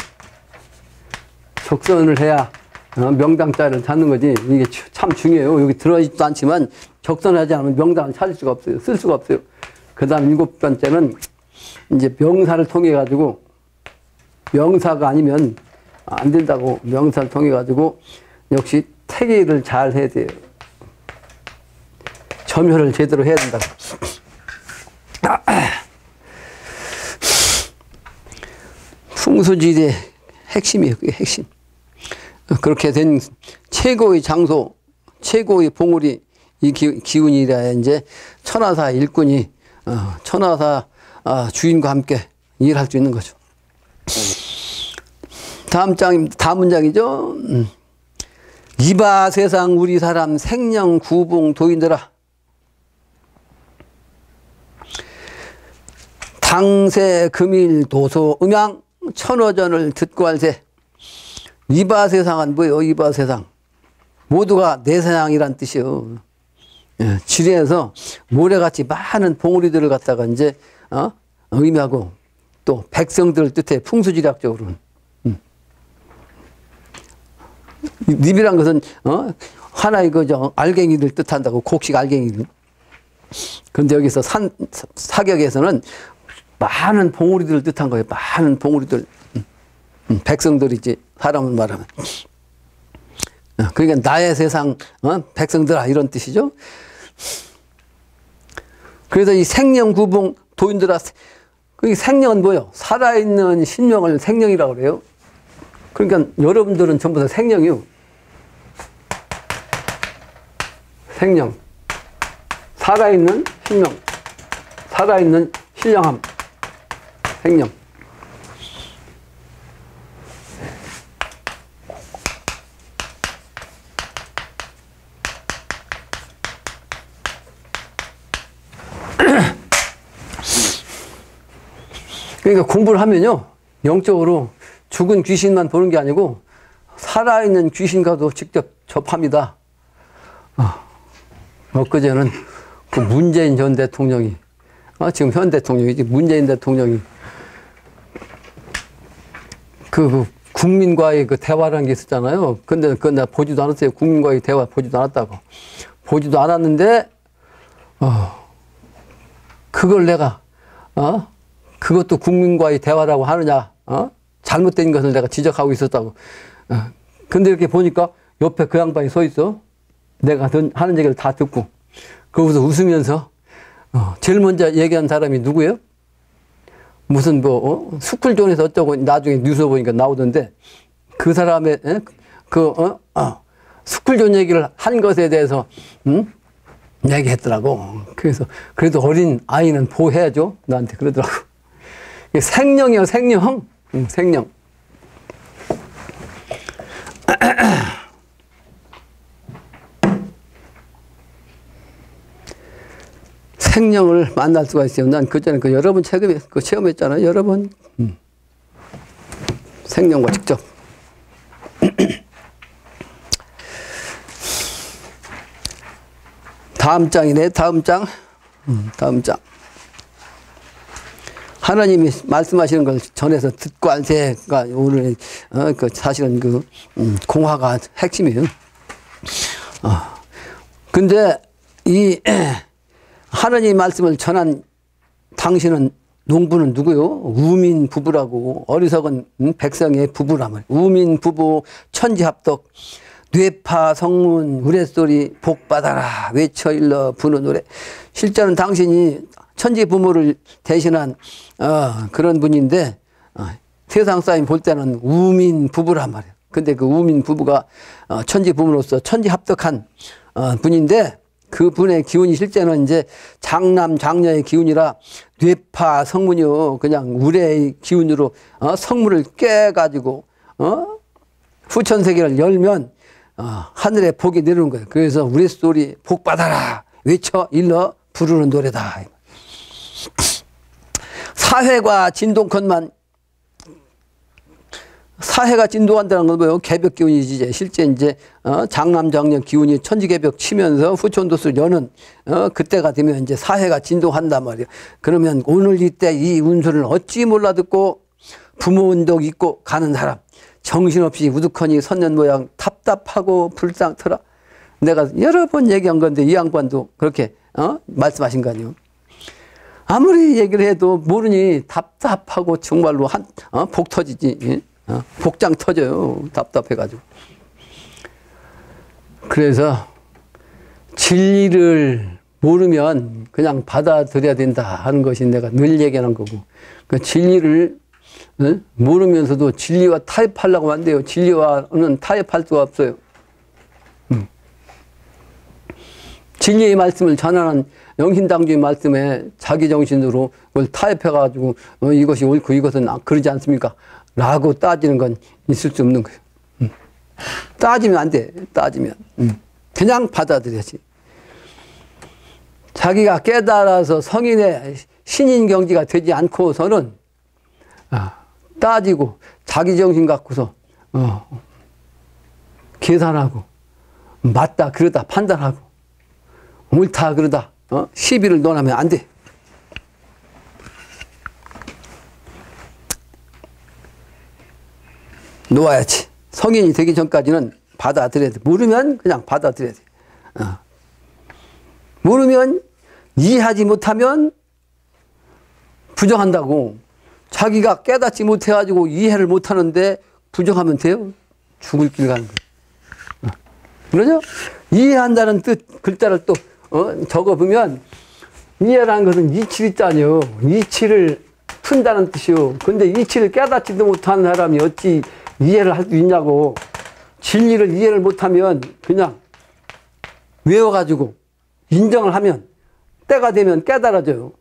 적선을 해야 명당자를 찾는 거지. 이게 참 중요해요. 여기 들어있지도 않지만 적선하지 않으면 명당을 찾을 수가 없어요. 쓸 수가 없어요. 그 다음 일곱 번째는 이제 명사를 통해 가지고, 명사가 아니면 안 된다고, 명사를 통해 가지고 역시 태기를 잘 해야 돼요. 점혈을 제대로 해야 된다고. 풍수지리의 핵심이에요. 그게 핵심. 그렇게 된 최고의 장소, 최고의 봉우리, 이 기운이라 이제 천하사 일꾼이 천하사 주인과 함께 일할 수 있는 거죠. 다음 문장이죠. 이봐 세상 우리 사람 생령 구봉 도인들아. 당세 금일 도소 음양 천어전을 듣고 할세. 이봐 세상은 뭐예요? 이봐 세상. 모두가 내 세상이란 뜻이요. 지리에서 모래같이 많은 봉우리들을 갖다가 이제 의미하고, 또 백성들을 뜻해. 풍수지략적으로는. 립이란 것은 하나의 알갱이를 뜻한다고. 곡식 알갱이를. 그런데 여기서 사격에서는 많은 봉우리들을 뜻한 거예요. 많은 봉우리들. 백성들이지, 사람을 말하면. 그러니까 나의 세상 백성들아, 이런 뜻이죠. 그래서 이 생령구봉 도인들아, 그 생령은 뭐예요? 살아있는 신명을 생령이라고 그래요. 그러니까 여러분들은 전부 다 생령이요. 생령. 살아있는 신명. 살아있는 신령함. 생령. 그러니까 공부를 하면요, 영적으로 죽은 귀신만 보는 게 아니고 살아있는 귀신과도 직접 접합니다. 엊그제는 그 문재인 전 대통령이, 지금 현 대통령이지, 문재인 대통령이 그 국민과의 그 대화라는 게 있었잖아요. 근데 그건 내가 보지도 않았어요. 국민과의 대화 보지도 않았다고. 보지도 않았는데, 그걸 내가, 그것도 국민과의 대화라고 하느냐, 잘못된 것을 내가 지적하고 있었다고. 근데 이렇게 보니까 옆에 그 양반이 서 있어. 내가 하는 얘기를 다 듣고. 거기서 웃으면서, 제일 먼저 얘기한 사람이 누구예요? 무슨 스쿨존에서 어쩌고 나중에 뉴스 보니까 나오던데, 그 사람의, 스쿨존 얘기를 한 것에 대해서, 얘기했더라고. 그래서, 그래도 어린 아이는 보호해야죠. 나한테 그러더라고. 생명이요, 생명. 생명. 생명을 만날 수가 있어요. 난 그전에 여러 번 체험했잖아요. 여러 번. 생명과 직접. 다음 장이네. 다음 장. 다음 장. 하나님이 말씀하시는 걸 전해서 듣고 안세가 오늘 사실은 공화가 핵심이에요. 근데 이 하나님 말씀을 전한 당신은 농부는 누구요? 우민 부부라고. 어리석은 백성의 부부라면. 우민 부부 천지합덕 뇌파 성문 우레소리 복받아라 외쳐 일러 부는 노래. 실제는 당신이 천지 부모를 대신한 그런 분인데 세상 사람 볼 때는 우민 부부란 말이에요. 근데 그 우민 부부가 천지 부모로서 천지 합덕한 분인데 그 분의 기운이 실제는 이제 장남 장녀의 기운이라 뇌파 성문이요. 그냥 우레의 기운으로 성문을 깨가지고 후천세계를 열면 하늘에 복이 내리는 거예요. 그래서 우레소리 복받아라 외쳐 일러 부르는 노래다. 사회가 진동컨만 사회가 진동한다는 건 뭐예요? 개벽 기운이지. 실제 이제 장남 장녀 기운이 천지개벽 치면서 후천도수 여는 그때가 되면 이제 사회가 진동한단 말이에요. 그러면 오늘 이때 이 운수를 어찌 몰라 듣고 부모 운동 잊고 가는 사람 정신없이 우두커니 선년 모양 답답하고 불쌍터라. 내가 여러 번 얘기한 건데 이 양반도 그렇게 말씀하신 거 아니에요. 아무리 얘기를 해도 모르니 답답하고 정말로 복 터지지. 복장 터져요. 답답해가지고. 그래서 진리를 모르면 그냥 받아들여야 된다 하는 것이 내가 늘 얘기하는 거고. 그 진리를 모르면서도 진리와 타협하려고 안 돼요. 진리와는 타협할 수가 없어요. 진리의 말씀을 전하는 영신당주의 말씀에 자기 정신으로 그걸 타협해가지고 이것이 옳고 이것은 그러지 않습니까? 라고 따지는 건 있을 수 없는 거예요. 따지면 안 돼. 따지면. 그냥 받아들여야지. 자기가 깨달아서 성인의 신인 경지가 되지 않고서는 따지고 자기 정신 갖고서 계산하고 맞다 그러다 판단하고 옳다 그러다 시비를 논하면 안 돼. 놓아야지. 성인이 되기 전까지는 받아들여야 돼. 모르면 그냥 받아들여야 돼. 모르면 이해하지 못하면 부정한다고. 자기가 깨닫지 못해가지고 이해를 못하는데 부정하면 돼요? 죽을 길 가는 거예요. 그러죠? 이해한다는 뜻 글자를 또 적어보면 이해라는 것은 이치리자녀. 이치를 푼다는 뜻이요. 근데 이치를 깨닫지도 못하는 사람이 어찌 이해를 할 수 있냐고. 진리를 이해를 못하면 그냥 외워가지고 인정을 하면 때가 되면 깨달아져요.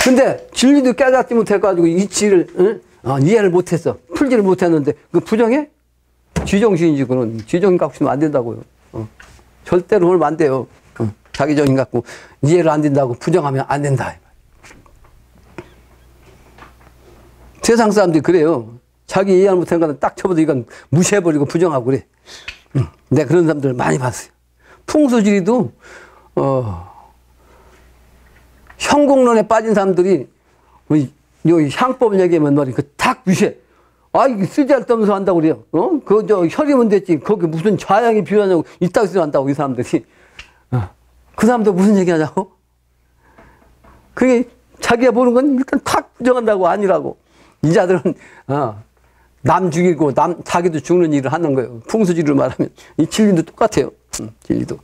근데 진리도 깨닫지 못해가지고 이치를 이해를 못했어. 풀지를 못했는데 그 부정해? 지정신이지. 그건 지정신 갖고 있으면 안 된다고요. 절대로 그러면 안 돼요. 자기 정신 갖고 이해를 안 된다고 부정하면 안 된다. 세상 사람들이 그래요. 자기 이해를 못하는 거는 딱 쳐봐도 이건 무시해버리고 부정하고 그래. 내가 그런 사람들 많이 봤어요. 풍수지리도 형공론에 빠진 사람들이 요 향법 얘기하면 말이 딱 무시해. 아, 이게 쓰잘데없는 소 한다고 그래요. 혈이면 됐지. 거기 무슨 좌양이 필요하냐고 이따위 소리 한다고, 이 사람들이. 그 사람들 무슨 얘기 하냐고? 그게 자기가 보는 건 일단 탁 부정한다고 아니라고. 이 자들은 남 죽이고 자기도 죽는 일을 하는 거예요. 풍수지를 말하면 이 진리도 똑같아요. 진리도.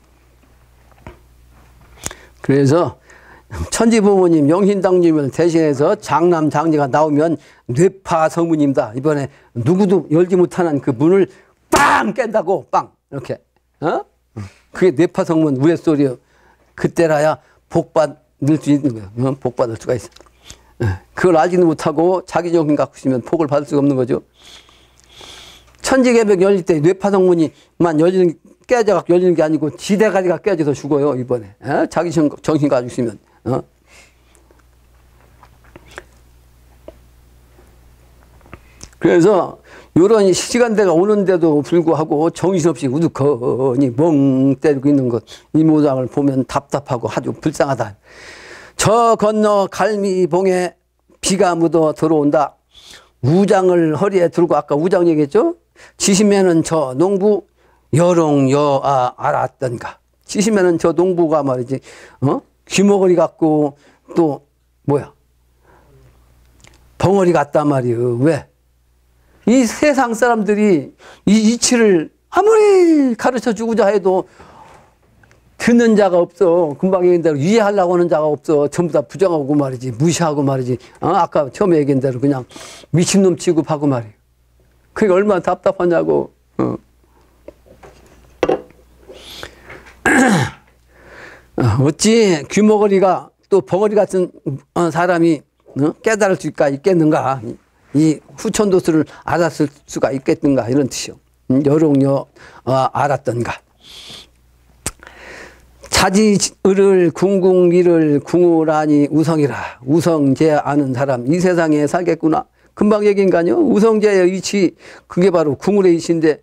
그래서 천지부모님, 영신당님을 대신해서 장남 장녀가 나오면 뇌파 성문입니다. 이번에 누구도 열지 못하는 그 문을 빵 깬다고 빵 이렇게. 그게 뇌파 성문 우레소리요. 그때라야 복 받을 수 있는 거예요. 복 받을 수가 있어. 그걸 알지도 못하고 자기 정신 갖고 있으면 복을 받을 수가 없는 거죠. 천지개벽 열릴 때 뇌파 성문이만 깨져갖고 열리는 게 아니고 지대가리가 깨져서 죽어요. 이번에. 자기 정신 가지고 있으면. 그래서 이런 시간대가 오는데도 불구하고 정신없이 우두커니 멍 때리고 있는 것, 이 모양을 보면 답답하고 아주 불쌍하다. 저 건너 갈미봉에 비가 묻어 들어온다. 우장을 허리에 들고 아까 우장 얘기했죠. 지시면은 저 농부 여롱여아 알았던가. 지시면은 저 농부가 말이지 귀머거리 같고 또 뭐야 벙어리 같단 말이에요. 왜? 이 세상 사람들이 이 이치를 아무리 가르쳐 주고자 해도 듣는 자가 없어. 금방 얘기한 대로 이해하려고 하는 자가 없어. 전부 다 부정하고 말이지. 무시하고 말이지. 아까 처음에 얘기한 대로 그냥 미친놈 취급하고 말이에요. 그게 얼마나 답답하냐고. 어찌 귀머거리가 또 벙어리 같은 사람이 깨달을 수가 있겠는가. 이 후천도수를 알았을 수가 있겠는가 이런 뜻이요. 여롱여 알았던가. 자지를 궁궁리를 궁우라니 우성이라. 우성제 아는 사람 이 세상에 살겠구나. 금방 얘기한 거 아니요? 우성제의 이치 그게 바로 궁울의 이치인데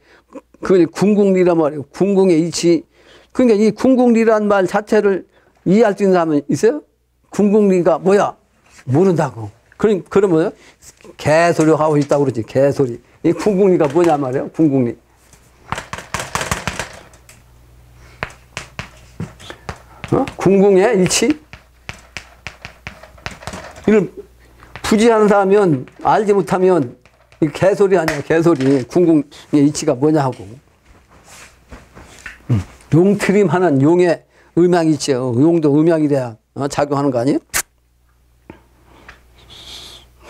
그걸 궁궁리란 말이에요. 궁궁의 이치. 그러니까 이 궁궁리란 말 자체를 이해할 수 있는 사람은 있어요? 궁궁리가 뭐야? 모른다고. 그러면 개소리 하고 있다고 그러지. 개소리. 이 궁궁리가 뭐냐 말이에요. 궁궁리. 궁궁의 이치? 이걸 부지하는 사람은 알지 못하면 이 개소리 아니야. 개소리. 궁궁의 이치가 뭐냐 하고. 용트림하는 용의 음양이 있죠. 용도 음양이 돼야 작용하는 거 아니에요?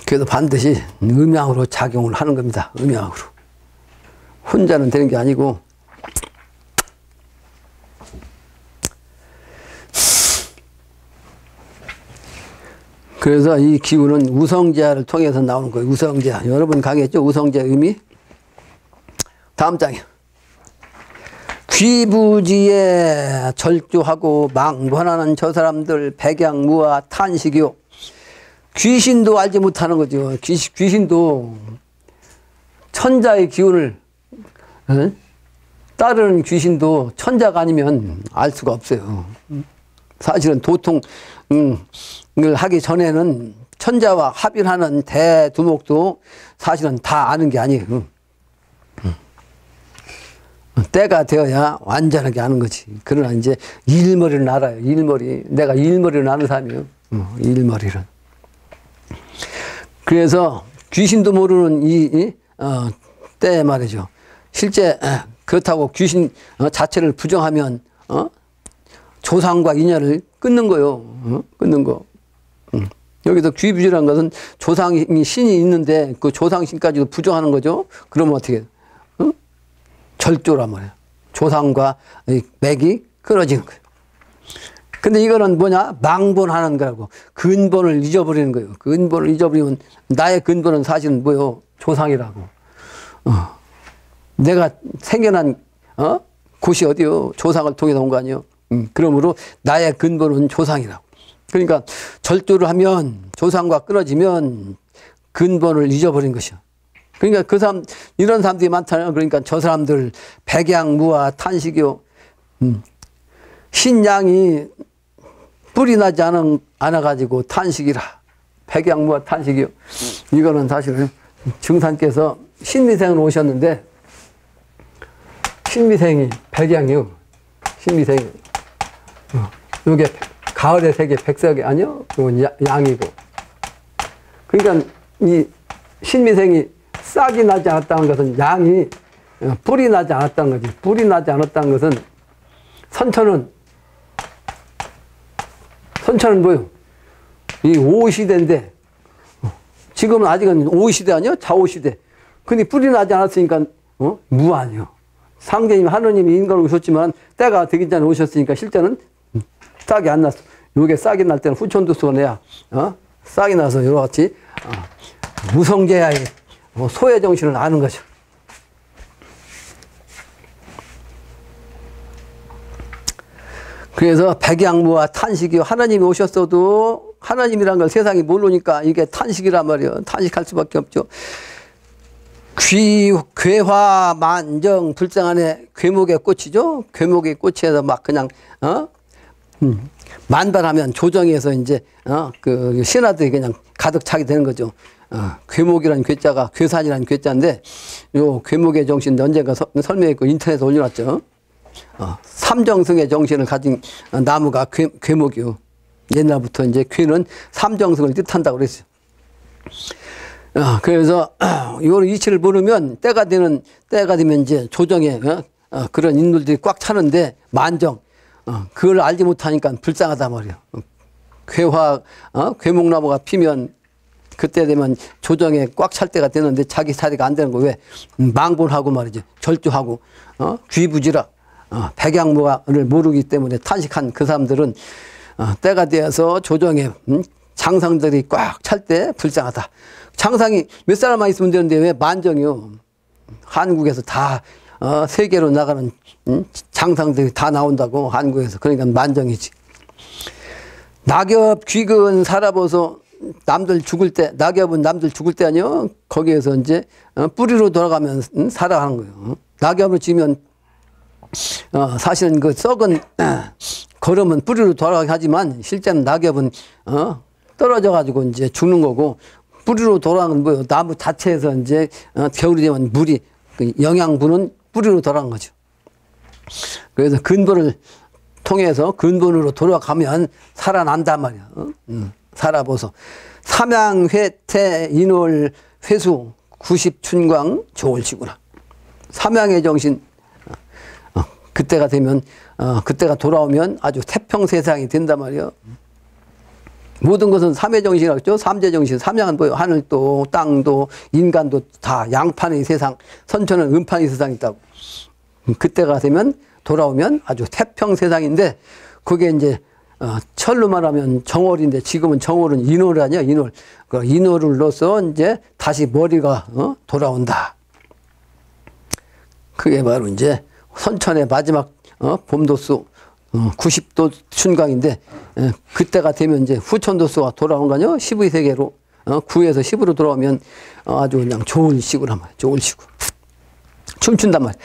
그래도 반드시 음양으로 작용을 하는 겁니다. 음양으로. 혼자는 되는 게 아니고. 그래서 이 기운은 우성제를 통해서 나오는 거예요. 우성제. 여러분 강의했죠? 우성제 의미? 다음 장이요. 귀부지에 절조하고 망관하는 저 사람들 백양무와 탄식이요. 귀신도 알지 못하는 거죠. 귀신도 천자의 기운을 따르는 귀신도 천자가 아니면 알 수가 없어요. 사실은 도통을 하기 전에는 천자와 합일하는 대두목도 사실은 다 아는 게 아니에요. 때가 되어야 완전하게 아는 거지. 그러나 이제 일머리를 알아요. 일머리. 내가 일머리를 아는 사람이에요. 일머리를. 그래서 귀신도 모르는 때 말이죠. 실제 그렇다고 귀신 자체를 부정하면 조상과 인연을 끊는 거요. 끊는 거. 여기서 귀부지라는 것은 조상이 신이 있는데 그 조상신까지도 부정하는 거죠. 그러면 어떻게 절조란 말이에요. 조상과 맥이 끊어지는 거예요. 근데 이거는 뭐냐? 망본하는 거라고. 근본을 잊어버리는 거예요. 근본을 잊어버리면 나의 근본은 사실은 뭐요? 조상이라고. 내가 생겨난 곳이 어디요? 조상을 통해서 온 거 아니에요? 그러므로 나의 근본은 조상이라고. 그러니까 절조를 하면 조상과 끊어지면 근본을 잊어버린 것이야. 그러니까 그 사람, 이런 사람들이 많잖아요. 그러니까 저 사람들 백양무와 탄식이요. 신양이 뿔이 나지 않아가지고 탄식이라. 백양무와 탄식이요. 이거는 사실은 증산께서 신미생으로 오셨는데 신미생이 백양이요. 신미생이. 요게 가을의 세계 백석이 아니요? 그건 양이고. 그러니까 이 신미생이 싹이 나지 않았다는 것은 양이 뿔이 나지 않았다는 거지. 뿔이 나지 않았다는 것은 선천은 뭐요? 이 오시대인데 지금은 아직은 오시대 아니요? 좌오시대. 근데 뿔이 나지 않았으니까 무아니요. 상대님 하느님이 인간을 오셨지만 때가 되기 전에 오셨으니까 실제는 싹이 안 났어. 요게 싹이 날 때는 후천도수가 내야 싹이 나서 요같이 무성제야의 소의 정신을 아는 거죠. 그래서 백양무와 탄식이요. 하나님이 오셨어도 하나님이란 걸 세상이 모르니까 이게 탄식이란 말이에요. 탄식할 수밖에 없죠. 괴화 만정 불쌍하네. 괴목의 꽃이죠. 괴목의 꽃에서 막 그냥 만발하면 조정에서 이제 그 신하들이 그냥 가득 차게 되는 거죠. 괴목이라는 괴자가 괴산이라는 괴자인데 요 괴목의 정신 언젠가 설명했고 인터넷에 올려놨죠. 삼정승의 정신을 가진 나무가 괴목이요. 옛날부터 이제 괴는 삼정승을 뜻한다고 그랬어요. 그래서 요 이치를 모르면 때가 되면 이제 조정에 그런 인물들이 꽉 차는데 만정 그걸 알지 못하니까 불쌍하다 말이야. 괴목나무가 피면 그때 되면 조정에 꽉 찰 때가 되는데 자기 자리가 안 되는 거 왜? 망본하고 말이지. 절주하고 귀부지라 백양무를 모르기 때문에 탄식한 그 사람들은 때가 되어서 조정에 장상들이 꽉 찰 때 불쌍하다. 장상이 몇 사람만 있으면 되는데 왜 만정이요? 한국에서 다 세계로 나가는 장상들이 다 나온다고 한국에서. 그러니까 만정이지. 낙엽 귀근 살아보서 남들 죽을 때, 낙엽은 남들 죽을 때 아니요? 거기에서 이제 뿌리로 돌아가면 살아가는 거예요. 낙엽을 지면 사실은 그 썩은 걸음은 뿌리로 돌아가게 하지만 실제는 낙엽은 떨어져 가지고 이제 죽는 거고 뿌리로 돌아가는 뭐예요? 나무 자체에서 이제 겨울이 되면 물이 그 영양분은 뿌리로 돌아간 거죠. 그래서 근본을 통해서 근본으로 돌아가면 살아난단 말이야. 살아보소. 삼양회태 인월 회수 90춘광 좋을시구나. 삼양의 정신 그때가 되면 그때가 돌아오면 아주 태평세상이 된단 말이에요. 모든 것은 삼의 정신이라고 했죠. 삼재 정신. 삼양은 뭐예요? 하늘도 땅도 인간도 다 양판의 세상. 선천은 음판의 세상이 있다고. 그때가 되면 돌아오면 아주 태평세상인데 그게 이제 철로 말하면 정월인데 지금은 정월은 인월 아니야. 인월. 그 인월을 넣어서 이제 다시 머리가 돌아온다. 그게 바로 이제 선천의 마지막 봄도수 90도 춘광인데 그때가 되면 이제 후천도수가 돌아온 거 아니요? 12세계로 9에서 10으로 돌아오면 아주 그냥 좋은 시구란 말이야. 좋은 시구. 춤춘단 말이야.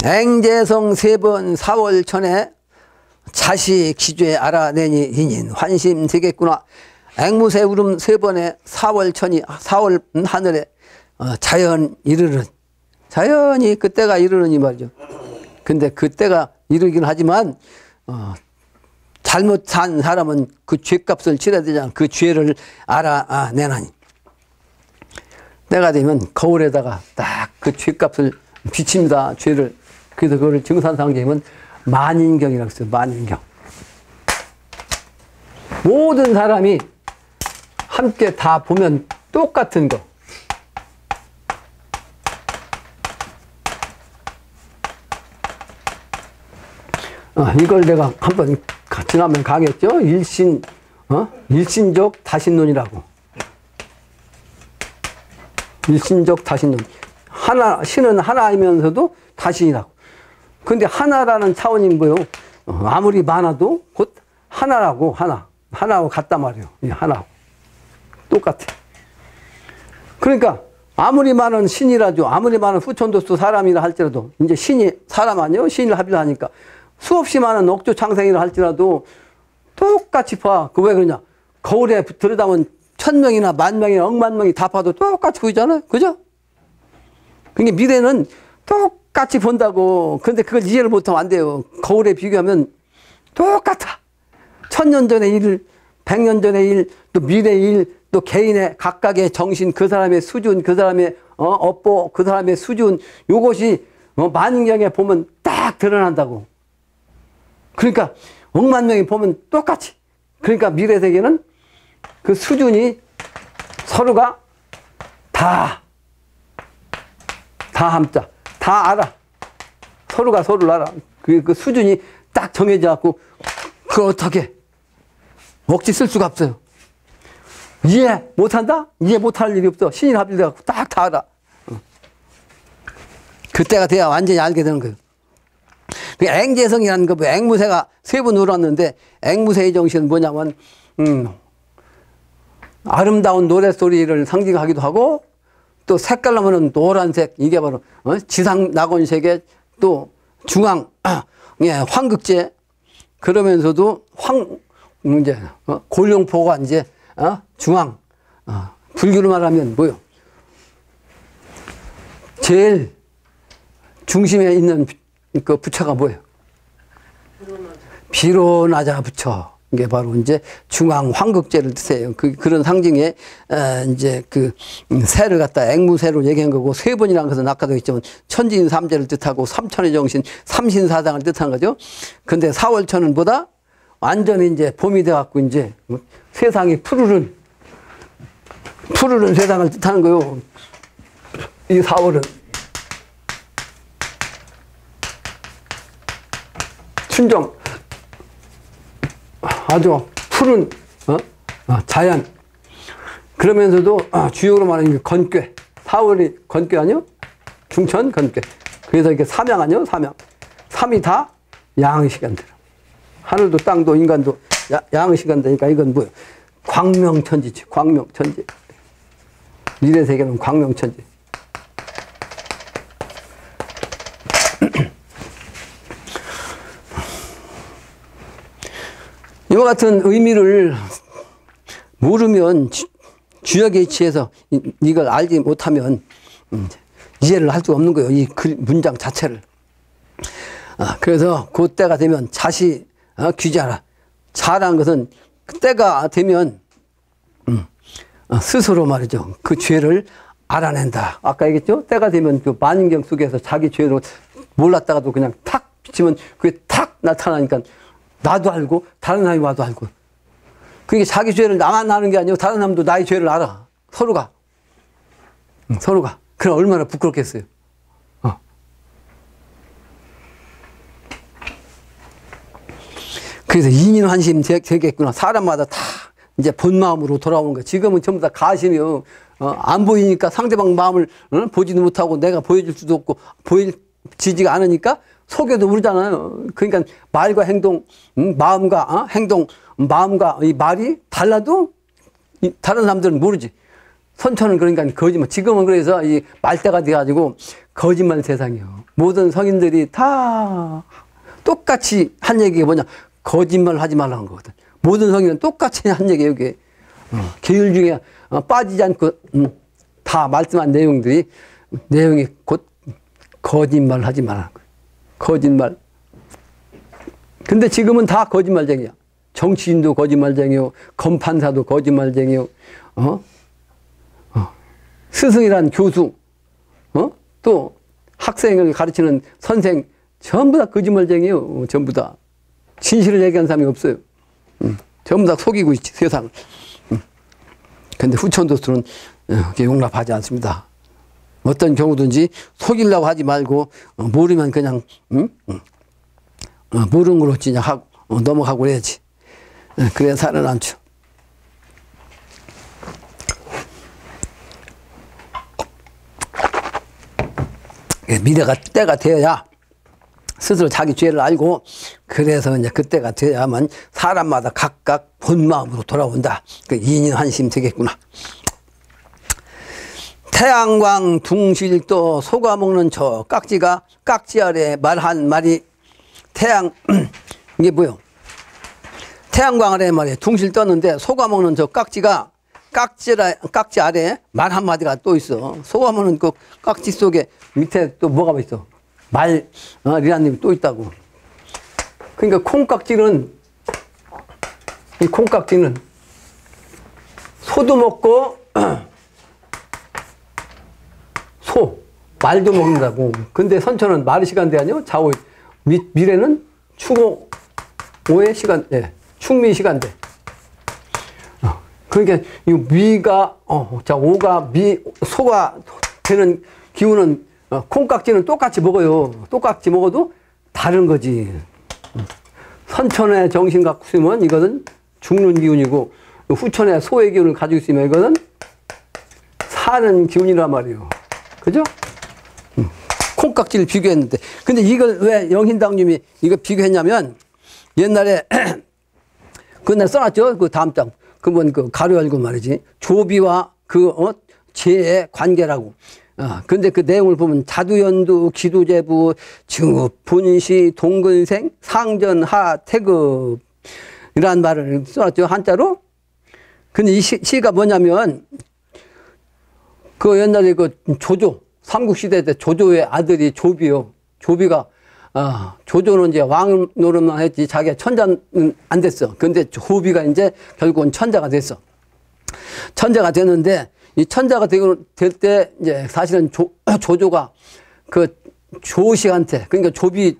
앵재성 3번 4월 천에 자식 기죄 알아내니 인인 환심 되겠구나. 앵무새 울음 3번에 4월 천이 4월 하늘에 자연 이르는 자연이 그때가 이르는 이 말이죠. 근데 그때가 이르긴 하지만 잘못 산 사람은 그 죄값을 치러야 되잖아. 그 죄를 알아내나니 때가 되면 거울에다가 딱 그 죄값을 비칩니다. 죄를. 그래서 그걸 증산상제임은 만인경이라고 써요. 만인경. 모든 사람이 함께 다 보면 똑같은 거. 이걸 내가 한번 지난번 강의했죠. 일신적 다신론이라고. 일신적 다신론. 신은 하나이면서도 다신이라고. 근데 하나라는 차원이 뭐예요? 아무리 많아도 곧 하나라고. 하나하고 같단 말이에요. 하나하고 똑같아. 그러니까 아무리 많은 신이라죠. 아무리 많은 후천도수 사람이라 할지라도 이제 신이 사람 아니에요? 신을 합의하니까 수없이 많은 억조 창생이라 할지라도 똑같이 봐. 그 왜 그러냐? 거울에 들여다보면 1000명이나 10,000명이나 10,000명이 다 봐도 똑같이 보이잖아요. 그죠? 그러니까 미래는 똑같이 본다고. 근데 그걸 이해를 못하면 안 돼요. 거울에 비교하면 똑같아. 1000년 전의 일, 100년 전의 일, 또 미래의 일, 또 개인의 각각의 정신, 그 사람의 수준, 그 사람의 업보, 그 사람의 수준, 요것이 만인경에 보면 딱 드러난다고. 그러니까 억만 명이 보면 똑같이. 그러니까 미래 세계는 그 수준이 서로가 다 함자. 다 알아. 서로가 서로를 알아. 그 수준이 딱 정해져 갖고, 그걸 어떻게 억지 쓸 수가 없어요. 이해 못한다? 이해 못할 일이 없어. 신이 합일돼갖고 딱 다 알아. 그때가 돼야 완전히 알게 되는 거예요. 앵재성이라는 거, 앵무새가 세 번 울었는데, 앵무새의 정신은 뭐냐면, 아름다운 노랫소리를 상징하기도 하고, 또 색깔로 보면 노란색, 이게 바로, 지상 낙원색의 또 중앙, 예, 황극제, 그러면서도 이제, 골룡포가 이제, 중앙, 불교로 말하면 뭐요? 제일 중심에 있는 그 부처가 뭐예요? 비로나자 부처. 이게 바로 이제 중앙 황극제를 뜻해요. 그런 상징에, 이제 새를 갖다 앵무새로 얘기한 거고, 세 번이라는 것은 아까도 했지만, 천지인 삼재를 뜻하고, 삼천의 정신, 삼신사상을 뜻하는 거죠. 근데 사월천은 보다 완전히 이제 봄이 돼갖고, 이제 세상이 푸르른 세상을 뜻하는 거요. 이 4월은. 순정. 아주 푸른, 자연. 그러면서도, 주역으로 말하는 건괴. 4월이 건괴 아니요? 중천 건괴. 그래서 이게 삼양 아니요? 삼양. 삼이 다 양의 시간들. 하늘도 땅도 인간도 양의 시간대니까 이건 뭐예요? 광명천지지. 광명천지. 미래 세계는 광명천지. 이와 같은 의미를 모르면, 주역에 취해서 이걸 알지 못하면 이해를 할 수가 없는 거예요. 이 문장 자체를. 그래서 그때가 되면 자시 귀자라. 자라는 것은 때가 되면 스스로 말이죠. 그 죄를 알아낸다. 아까 얘기했죠? 때가 되면 그 만인경 속에서 자기 죄를 몰랐다가도 그냥 탁 비치면 그게 탁 나타나니까 나도 알고 다른 사람이 와도 알고. 그게 자기 죄를 나만 아는 게 아니고 다른 사람도 나의 죄를 알아. 서로가. 그럼 얼마나 부끄럽겠어요. 그래서 인인환심 되겠구나. 사람마다 다 이제 본 마음으로 돌아오는 거야. 지금은 전부 다 가심이요. 안 보이니까 상대방 마음을 보지도 못하고 내가 보여줄 수도 없고 보여지지가 않으니까 속여도 모르잖아요. 그러니까 말과 행동, 마음과 행동, 마음과 이 말이 달라도 다른 사람들은 모르지. 선천은 그러니까 거짓말. 지금은 그래서 이 말대가 돼가지고 거짓말 세상이에요. 모든 성인들이 다 똑같이 한 얘기가 뭐냐? 거짓말 하지 말라는 거거든. 모든 성인은 똑같이 한 얘기예요, 이게. 계율 중에 빠지지 않고 다 말씀한 내용이 곧 거짓말 하지 말라는 거예요. 거짓말. 근데 지금은 다 거짓말쟁이야. 정치인도 거짓말쟁이요. 검판사도 거짓말쟁이요. 스승이란 교수, 또 학생을 가르치는 선생, 전부 다 거짓말쟁이요. 전부 다. 진실을 얘기하는 사람이 없어요. 전부 다 속이고 있지, 세상을. 근데 후천도수는 용납하지 않습니다. 어떤 경우든지 속이려고 하지 말고, 모르면 그냥, 모르는 걸로 그냥 하고, 넘어가고 해야지. 그래야 살아남죠. 미래가 때가 되어야 스스로 자기 죄를 알고, 그래서 이제 그때가 되어야만 사람마다 각각 본 마음으로 돌아온다. 그 인인환심 되겠구나. 태양광 둥실도 속아먹는 저 깍지가 깍지 아래 말한 말이 이게 뭐요? 태양광 아래 말이에요. 둥실 떴는데 속아먹는 저 깍지가 깍지 아래 말 한마디가 또 있어. 속아먹는 그 깍지 속에 밑에 또 뭐가 있어? 말이라는 놈이 또 있다고. 그러니까 콩깍지는 이 콩깍지는 소도 먹고 말도 먹는다고. 근데 선천은 말의 시간대 아니요? 좌우 미래는 추고의 시간대, 충미 시간대. 그러니까 이 미가 자 오가 소가 되는 기운은 콩깍지는 똑같이 먹어요. 똑같이 먹어도 다른 거지. 선천의 정신 갖고 있으면 이거는 죽는 기운이고, 후천의 소의 기운을 가지고 있으면 이거는 사는 기운이란 말이에요. 그죠? 콩깍지를 비교했는데, 근데 이걸 왜 영신당님이 이거 비교했냐면, 옛날에 그날 써놨죠? 그 다음 장. 그건 그 가로 열고 말이지. 조비와 재의 관계라고. 근데 그 내용을 보면 자두연두, 기두제부, 증업, 분시, 동근생, 상전하, 태급 이란 말을 써놨죠. 한자로. 근데 이 시가 뭐냐면 그 옛날에 그 조조, 삼국시대 때 조조의 아들이 조비요. 조비가 조조는 이제 왕 노릇만 했지 자기가 천자는 안 됐어. 근데 조비가 이제 결국은 천자가 됐어. 천자가 됐는데 이 천자가 될 때 이제 사실은 조조가 그 조식한테, 그러니까 조비의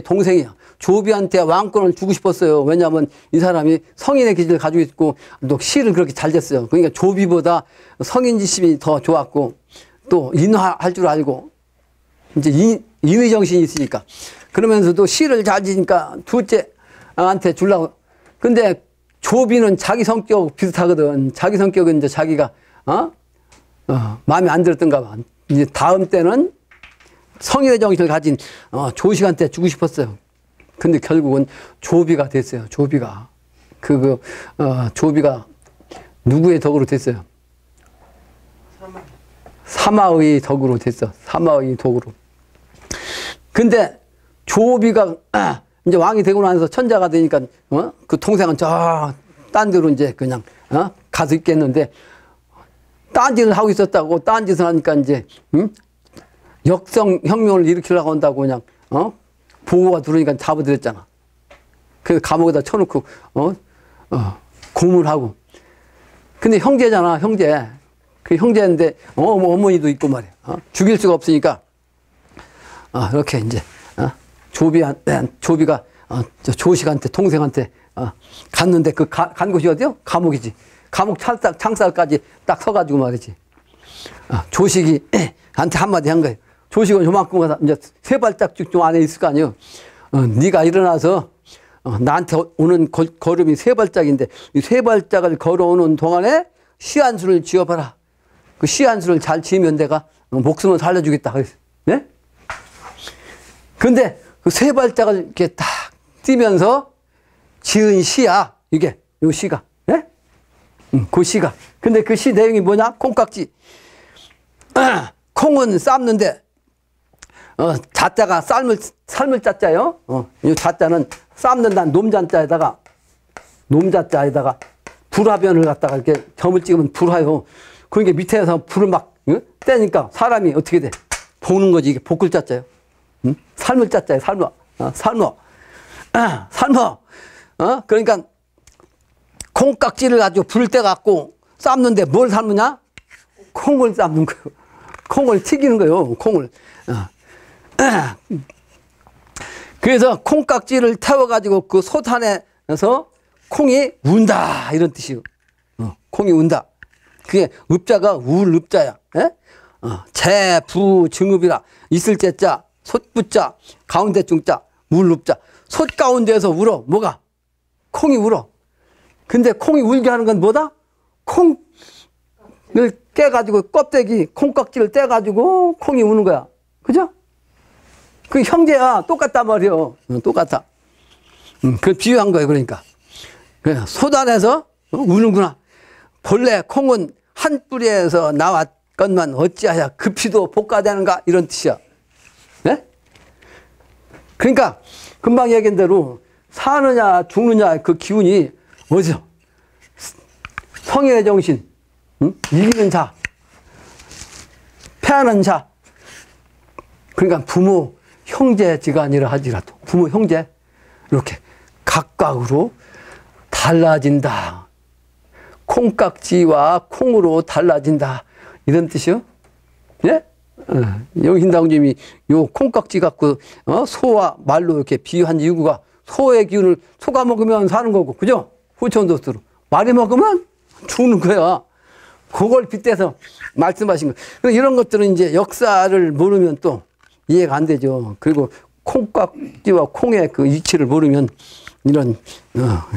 동생이야. 조비한테 왕권을 주고 싶었어요. 왜냐하면 이 사람이 성인의 기질을 가지고 있고 또 시를 그렇게 잘 됐어요. 그러니까 조비보다 성인지심이 더 좋았고 또 인화할 줄 알고 이제 인의 정신이 있으니까. 그러면서도 시를 잘 지니까 둘째한테 주려고. 근데 조비는 자기 성격 비슷하거든. 자기 성격은 이제 자기가 마음에 안 들었던가 봐. 이제 다음 때는 성인의 정신을 가진 조식한테 주고 싶었어요. 근데 결국은 조비가 됐어요. 조비가 조비가 누구의 덕으로 됐어요? 사마의 덕으로 됐어. 사마의 덕으로. 근데 조비가 이제 왕이 되고 나서 천자가 되니까 그 동생은 저 딴 데로 이제 그냥 가서 있겠는데, 딴짓을 하고 있었다고. 딴짓을 하니까 이제 역성혁명을 일으키려고 한다고 그냥 보고가 들어오니까 잡아들였잖아. 그래서 감옥에다 쳐놓고 고문하고. 근데 형제잖아, 형제. 그 형제인데 어머니도 있고 말이야. 죽일 수가 없으니까 이렇게 이제 조비가 조식한테, 동생한테 갔는데 그 간 곳이 어디요? 감옥이지. 감옥 창살까지 딱 서가지고 말이지. 조식이 한테 한마디 한 거예요. 조식은 요만큼 가서 이제 세 발짝씩 좀 안에 있을 거 아니에요. 네가 일어나서 나한테 오는 걸음이 세 발짝인데 이 세 발짝을 걸어오는 동안에 시 한 수를 지어봐라. 그 시 한 수를 잘 지으면 내가 목숨을 살려주겠다. 네? 근데 그 세 발짝을 이렇게 딱 뛰면서 지은 시야. 이게 요 시가. 네? 그 시가. 근데 그 시 내용이 뭐냐? 콩깍지. 콩은 삶는데 자자가 삶을 자자요. 이 자자는 삶는다는 놈자자에다가 불화변을 갖다가 이렇게 점을 찍으면 불화요. 그러니까 밑에서 불을 막 떼니까 사람이 어떻게 돼? 보는 거지. 이게 복글 자자요. 삶을 자자요. 삶어. 그러니까 콩깍지를 가지고 불 때 갖고 삶는데 뭘 삶느냐? 콩을 삶는 거예요. 콩을 튀기는 거예요. 콩을. 그래서 콩깍지를 태워가지고 그 솥안에서 콩이 운다 이런 뜻이에요. 콩이 운다. 그게 읍자가 울 읍자야. 재, 부, 증읍이라. 있을 재자, 솥부자, 가운데 중자, 울 읍자. 솥 가운데에서 울어. 뭐가? 콩이 울어. 근데 콩이 울게 하는 건 뭐다? 콩을 깨가지고 껍데기, 콩깍지를 떼가지고 콩이 우는 거야. 그죠? 그 형제야. 똑같단 말이요. 똑같아. 그 비유한 거예요. 그러니까. 솥 안에서 우는구나. 본래 콩은 한 뿌리에서 나왔건만 어찌하여 급히도 복가되는가? 이런 뜻이야. 네? 그러니까 금방 얘기한 대로 사느냐 죽느냐 그 기운이 어디서? 성의 정신, 이기는 자, 패하는 자. 그러니까 부모, 형제지간이라 하지라도 부모, 형제 이렇게 각각으로 다 달라진다. 콩깍지와 콩으로 달라진다. 이런 뜻이요? 예? 영신당님이 요 콩깍지 갖고 소와 말로 이렇게 비유한 이유가 소의 기운을 소가 먹으면 사는 거고, 그죠? 후천도수로. 말이 먹으면 죽는 거야. 그걸 빗대서 말씀하신 거. 이런 것들은 이제 역사를 모르면 또 이해가 안 되죠. 그리고 콩깍지와 콩의 그 이치를 모르면 이런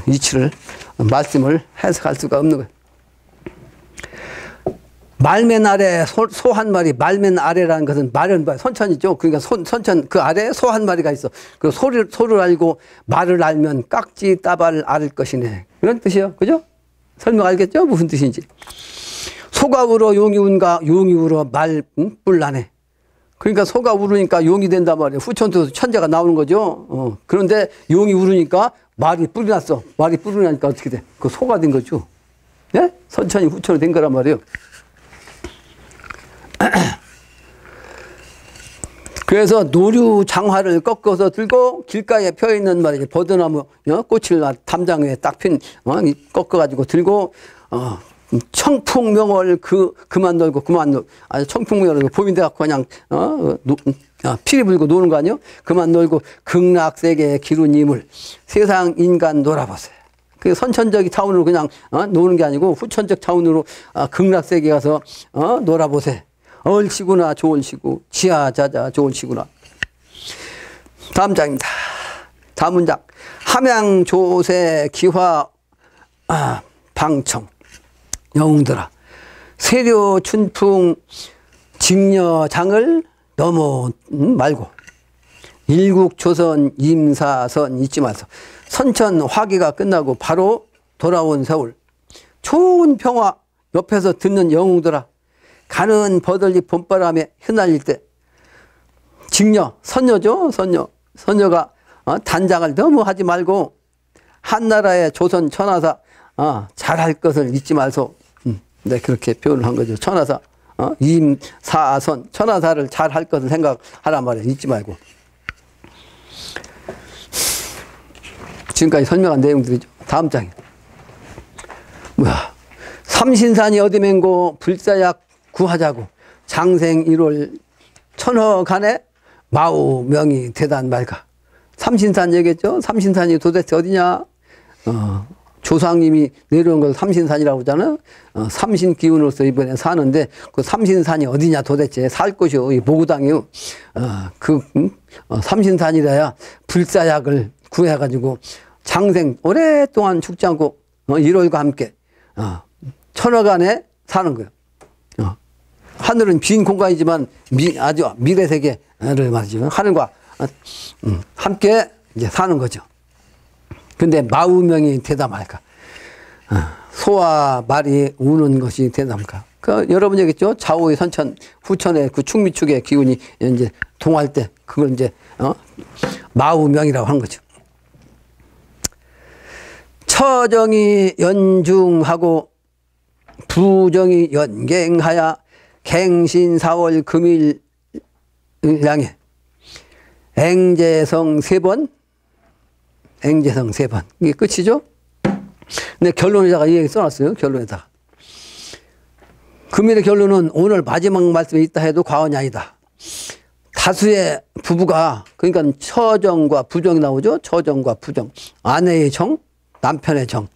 이치를 말씀을 해석할 수가 없는 거예요. 말맨 아래 소 한 마리, 말맨 아래라는 것은 말은 선천이죠. 그러니까 선천 그 아래에 소 한 마리가 있어. 그 소를 알고 말을 알면 깍지 따발을 앓을 것이네. 그런 뜻이요. 그죠? 설명 알겠죠? 무슨 뜻인지. 소가 울어 용이 운가 용이 울어 말뿔 나네. 그러니까 소가 울으니까 용이 된단 말이에요. 후천도 천재가 나오는 거죠. 그런데 용이 울으니까 말이 뿔이 났어. 말이 뿔이 나니까 어떻게 돼? 그 소가 된 거죠. 예? 선천이 후천이 된 거란 말이에요. 그래서 노류 장화를 꺾어서 들고 길가에 펴 있는 말이지 버드나무 꽃을 담장 위에 딱 핀 꺾어가지고 들고 청풍명월 그만 놀고 아주 청풍명월 봄인데 갖고 그냥 피리 불고 노는 거 아니요? 그만 놀고 극락세계에 기룬 이물 세상 인간 놀아보세요. 그 선천적 차원으로 그냥 노는 게 아니고 후천적 차원으로 극락세계 가서 놀아보세요. 얼씨구나 좋을시구 지하자자 좋을시구나. 다음 장입니다. 다음 문장. 함양조세 기화 방청 영웅들아 세료 춘풍 직녀장을 넘어 말고 일국조선 임사선 잊지 마소. 선천 화기가 끝나고 바로 돌아온 서울 좋은 평화 옆에서 듣는 영웅들아 가는 버들잎 봄바람에 휘날릴 때 직녀 선녀죠. 선녀가 단장을 너무 하지 말고 한나라의 조선 천하사 잘할 것을 잊지 말소. 네, 그렇게 표현을 한 거죠. 천하사 임사선 천하사를 잘할 것을 생각하란 말이에요. 잊지 말고. 지금까지 설명한 내용들이죠. 다음 장에 뭐야? 삼신산이 어디 맹고 불사약 구하자고 장생 1월 천허간에 마우명이 대단 말가. 삼신산 얘기했죠. 삼신산이 도대체 어디냐? 조상님이 내려온 걸 삼신산이라고 하잖아요. 삼신 기운으로서 이번에 사는데 그 삼신산이 어디냐 도대체 살 곳이요. 이 모구당이요. 삼신산이라야 불사약을 구해가지고 장생 오랫동안 죽지 않고 1월과 함께 천허간에 사는 거예요. 하늘은 빈 공간이지만 아주 미래 세계를 말이죠. 하늘과 함께 이제 사는 거죠. 근데 마우명이 대담할까? 소와 말이 우는 것이 대담할까? 여러분 얘기했죠? 좌우의 선천, 후천의 그 충미축의 기운이 이제 동할 때 그걸 이제 마우명이라고 하는 거죠. 처정이 연중하고 부정이 연갱하야 갱신 4월 금일 양에 앵재성 3번 앵재성 3번 이게 끝이죠. 근데 결론에다가 이 얘기 써놨어요. 결론에다가 금일의 결론은 오늘 마지막 말씀에 있다 해도 과언이 아니다. 다수의 부부가 그러니까 처정과 부정이 나오죠. 처정과 부정 아내의 정 남편의 정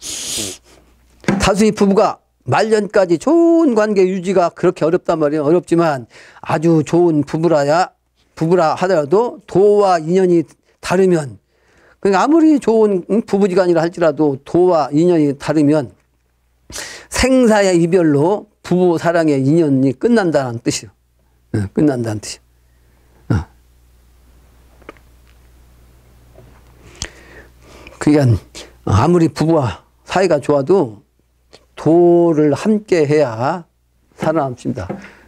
다수의 부부가 말년까지 좋은 관계 유지가 그렇게 어렵단 말이에요. 어렵지만 아주 좋은 부부라 하더라도 도와 인연이 다르면 그러니까 아무리 좋은 부부지간이라 할지라도 도와 인연이 다르면 생사의 이별로 부부 사랑의 인연이 끝난다는 뜻이요. 끝난다는 뜻이요. 그러니까 아무리 부부와 사이가 좋아도 도를 함께 해야 살아남습니다.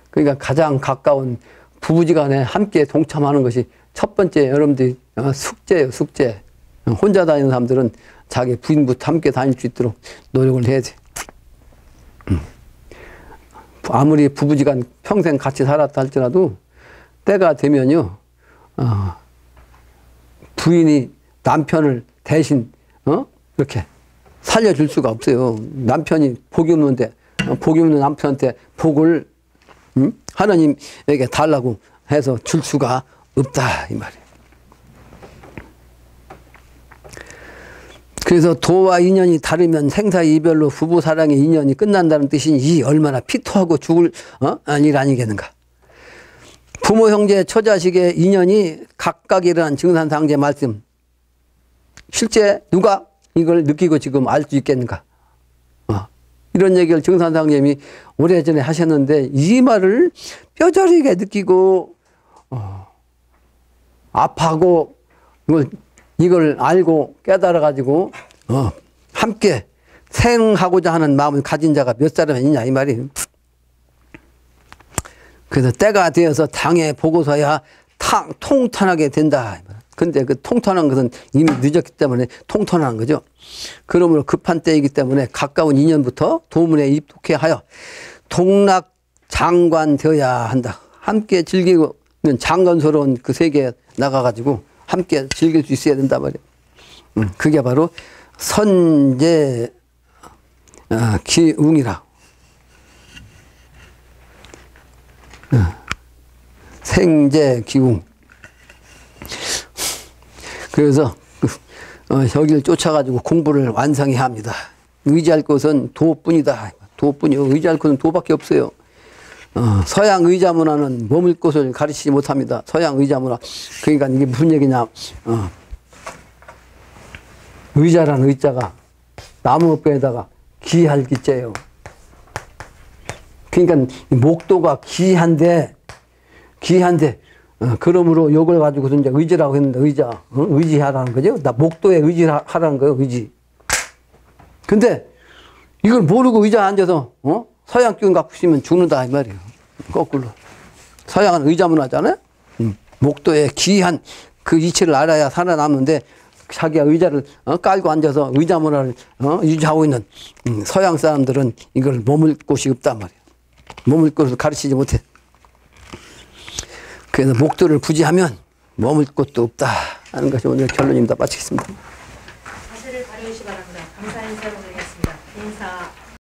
그러니까 가장 가까운 부부지간에 함께 동참하는 것이 첫 번째 여러분들이 숙제예요. 숙제. 혼자 다니는 사람들은 자기 부인부터 함께 다닐 수 있도록 노력을 해야 돼. 아무리 부부지간 평생 같이 살았다 할지라도 때가 되면요 부인이 남편을 대신 이렇게 살려줄 수가 없어요. 남편이 복이 없는데, 복이 없는 남편한테 복을 하나님에게 달라고 해서 줄 수가 없다 이 말이에요. 그래서 도와 인연이 다르면 생사 이별로 부부 사랑의 인연이 끝난다는 뜻이니 이 얼마나 피토하고 죽을 일 아니겠는가. 부모 형제 처자식의 인연이 각각이라는 증산상제 말씀, 실제 누가 이걸 느끼고 지금 알 수 있겠는가. 이런 얘기를 증산상제님이 오래전에 하셨는데 이 말을 뼈저리게 느끼고 아파하고 이걸 알고 깨달아가지고 함께 생하고자 하는 마음을 가진 자가 몇 사람 있냐 이 말이에요. 그래서 때가 되어서 당해 보고서야 통탄하게 된다. 근데 그 통탄한 것은 이미 늦었기 때문에 통탄한 거죠. 그러므로 급한 때이기 때문에 가까운 인연부터 도문에 입독해 하여 동락 장관 되어야 한다. 함께 즐기는 장관스러운 그 세계에 나가가지고 함께 즐길 수 있어야 된단 말이에요. 그게 바로 선제 기웅이라. 생제 기웅. 그래서 여기를 쫓아가지고 공부를 완성해야 합니다. 의지할 것은 도뿐이다. 도뿐이요. 의지할 것은 도밖에 없어요. 서양 의자 문화는 머물 곳을 가르치지 못합니다. 서양 의자 문화. 그러니까 이게 무슨 얘기냐. 의자라는 의자가 나무뼈에다가 기할 기자예요. 그러니까 목도가 귀한데 그러므로 요걸 가지고서 이제 의지라고 했는데 의자, 의지하라는 거죠. 나 목도에 의지하라는 거예요, 의지. 근데 이걸 모르고 의자에 앉아서 서양 기운 갖고 있으면 죽는다 이 말이에요. 거꾸로. 서양은 의자 문화잖아요. 목도에 귀한 그 이치를 알아야 살아남는데 자기가 의자를 깔고 앉아서 의자 문화를 유지하고 있는 서양 사람들은 이걸 머물 곳이 없단 말이에요. 머물 곳을 가르치지 못해. 그래서 목도를 부지하면 머물 곳도 없다 하는 것이 오늘 결론입니다. 마치겠습니다.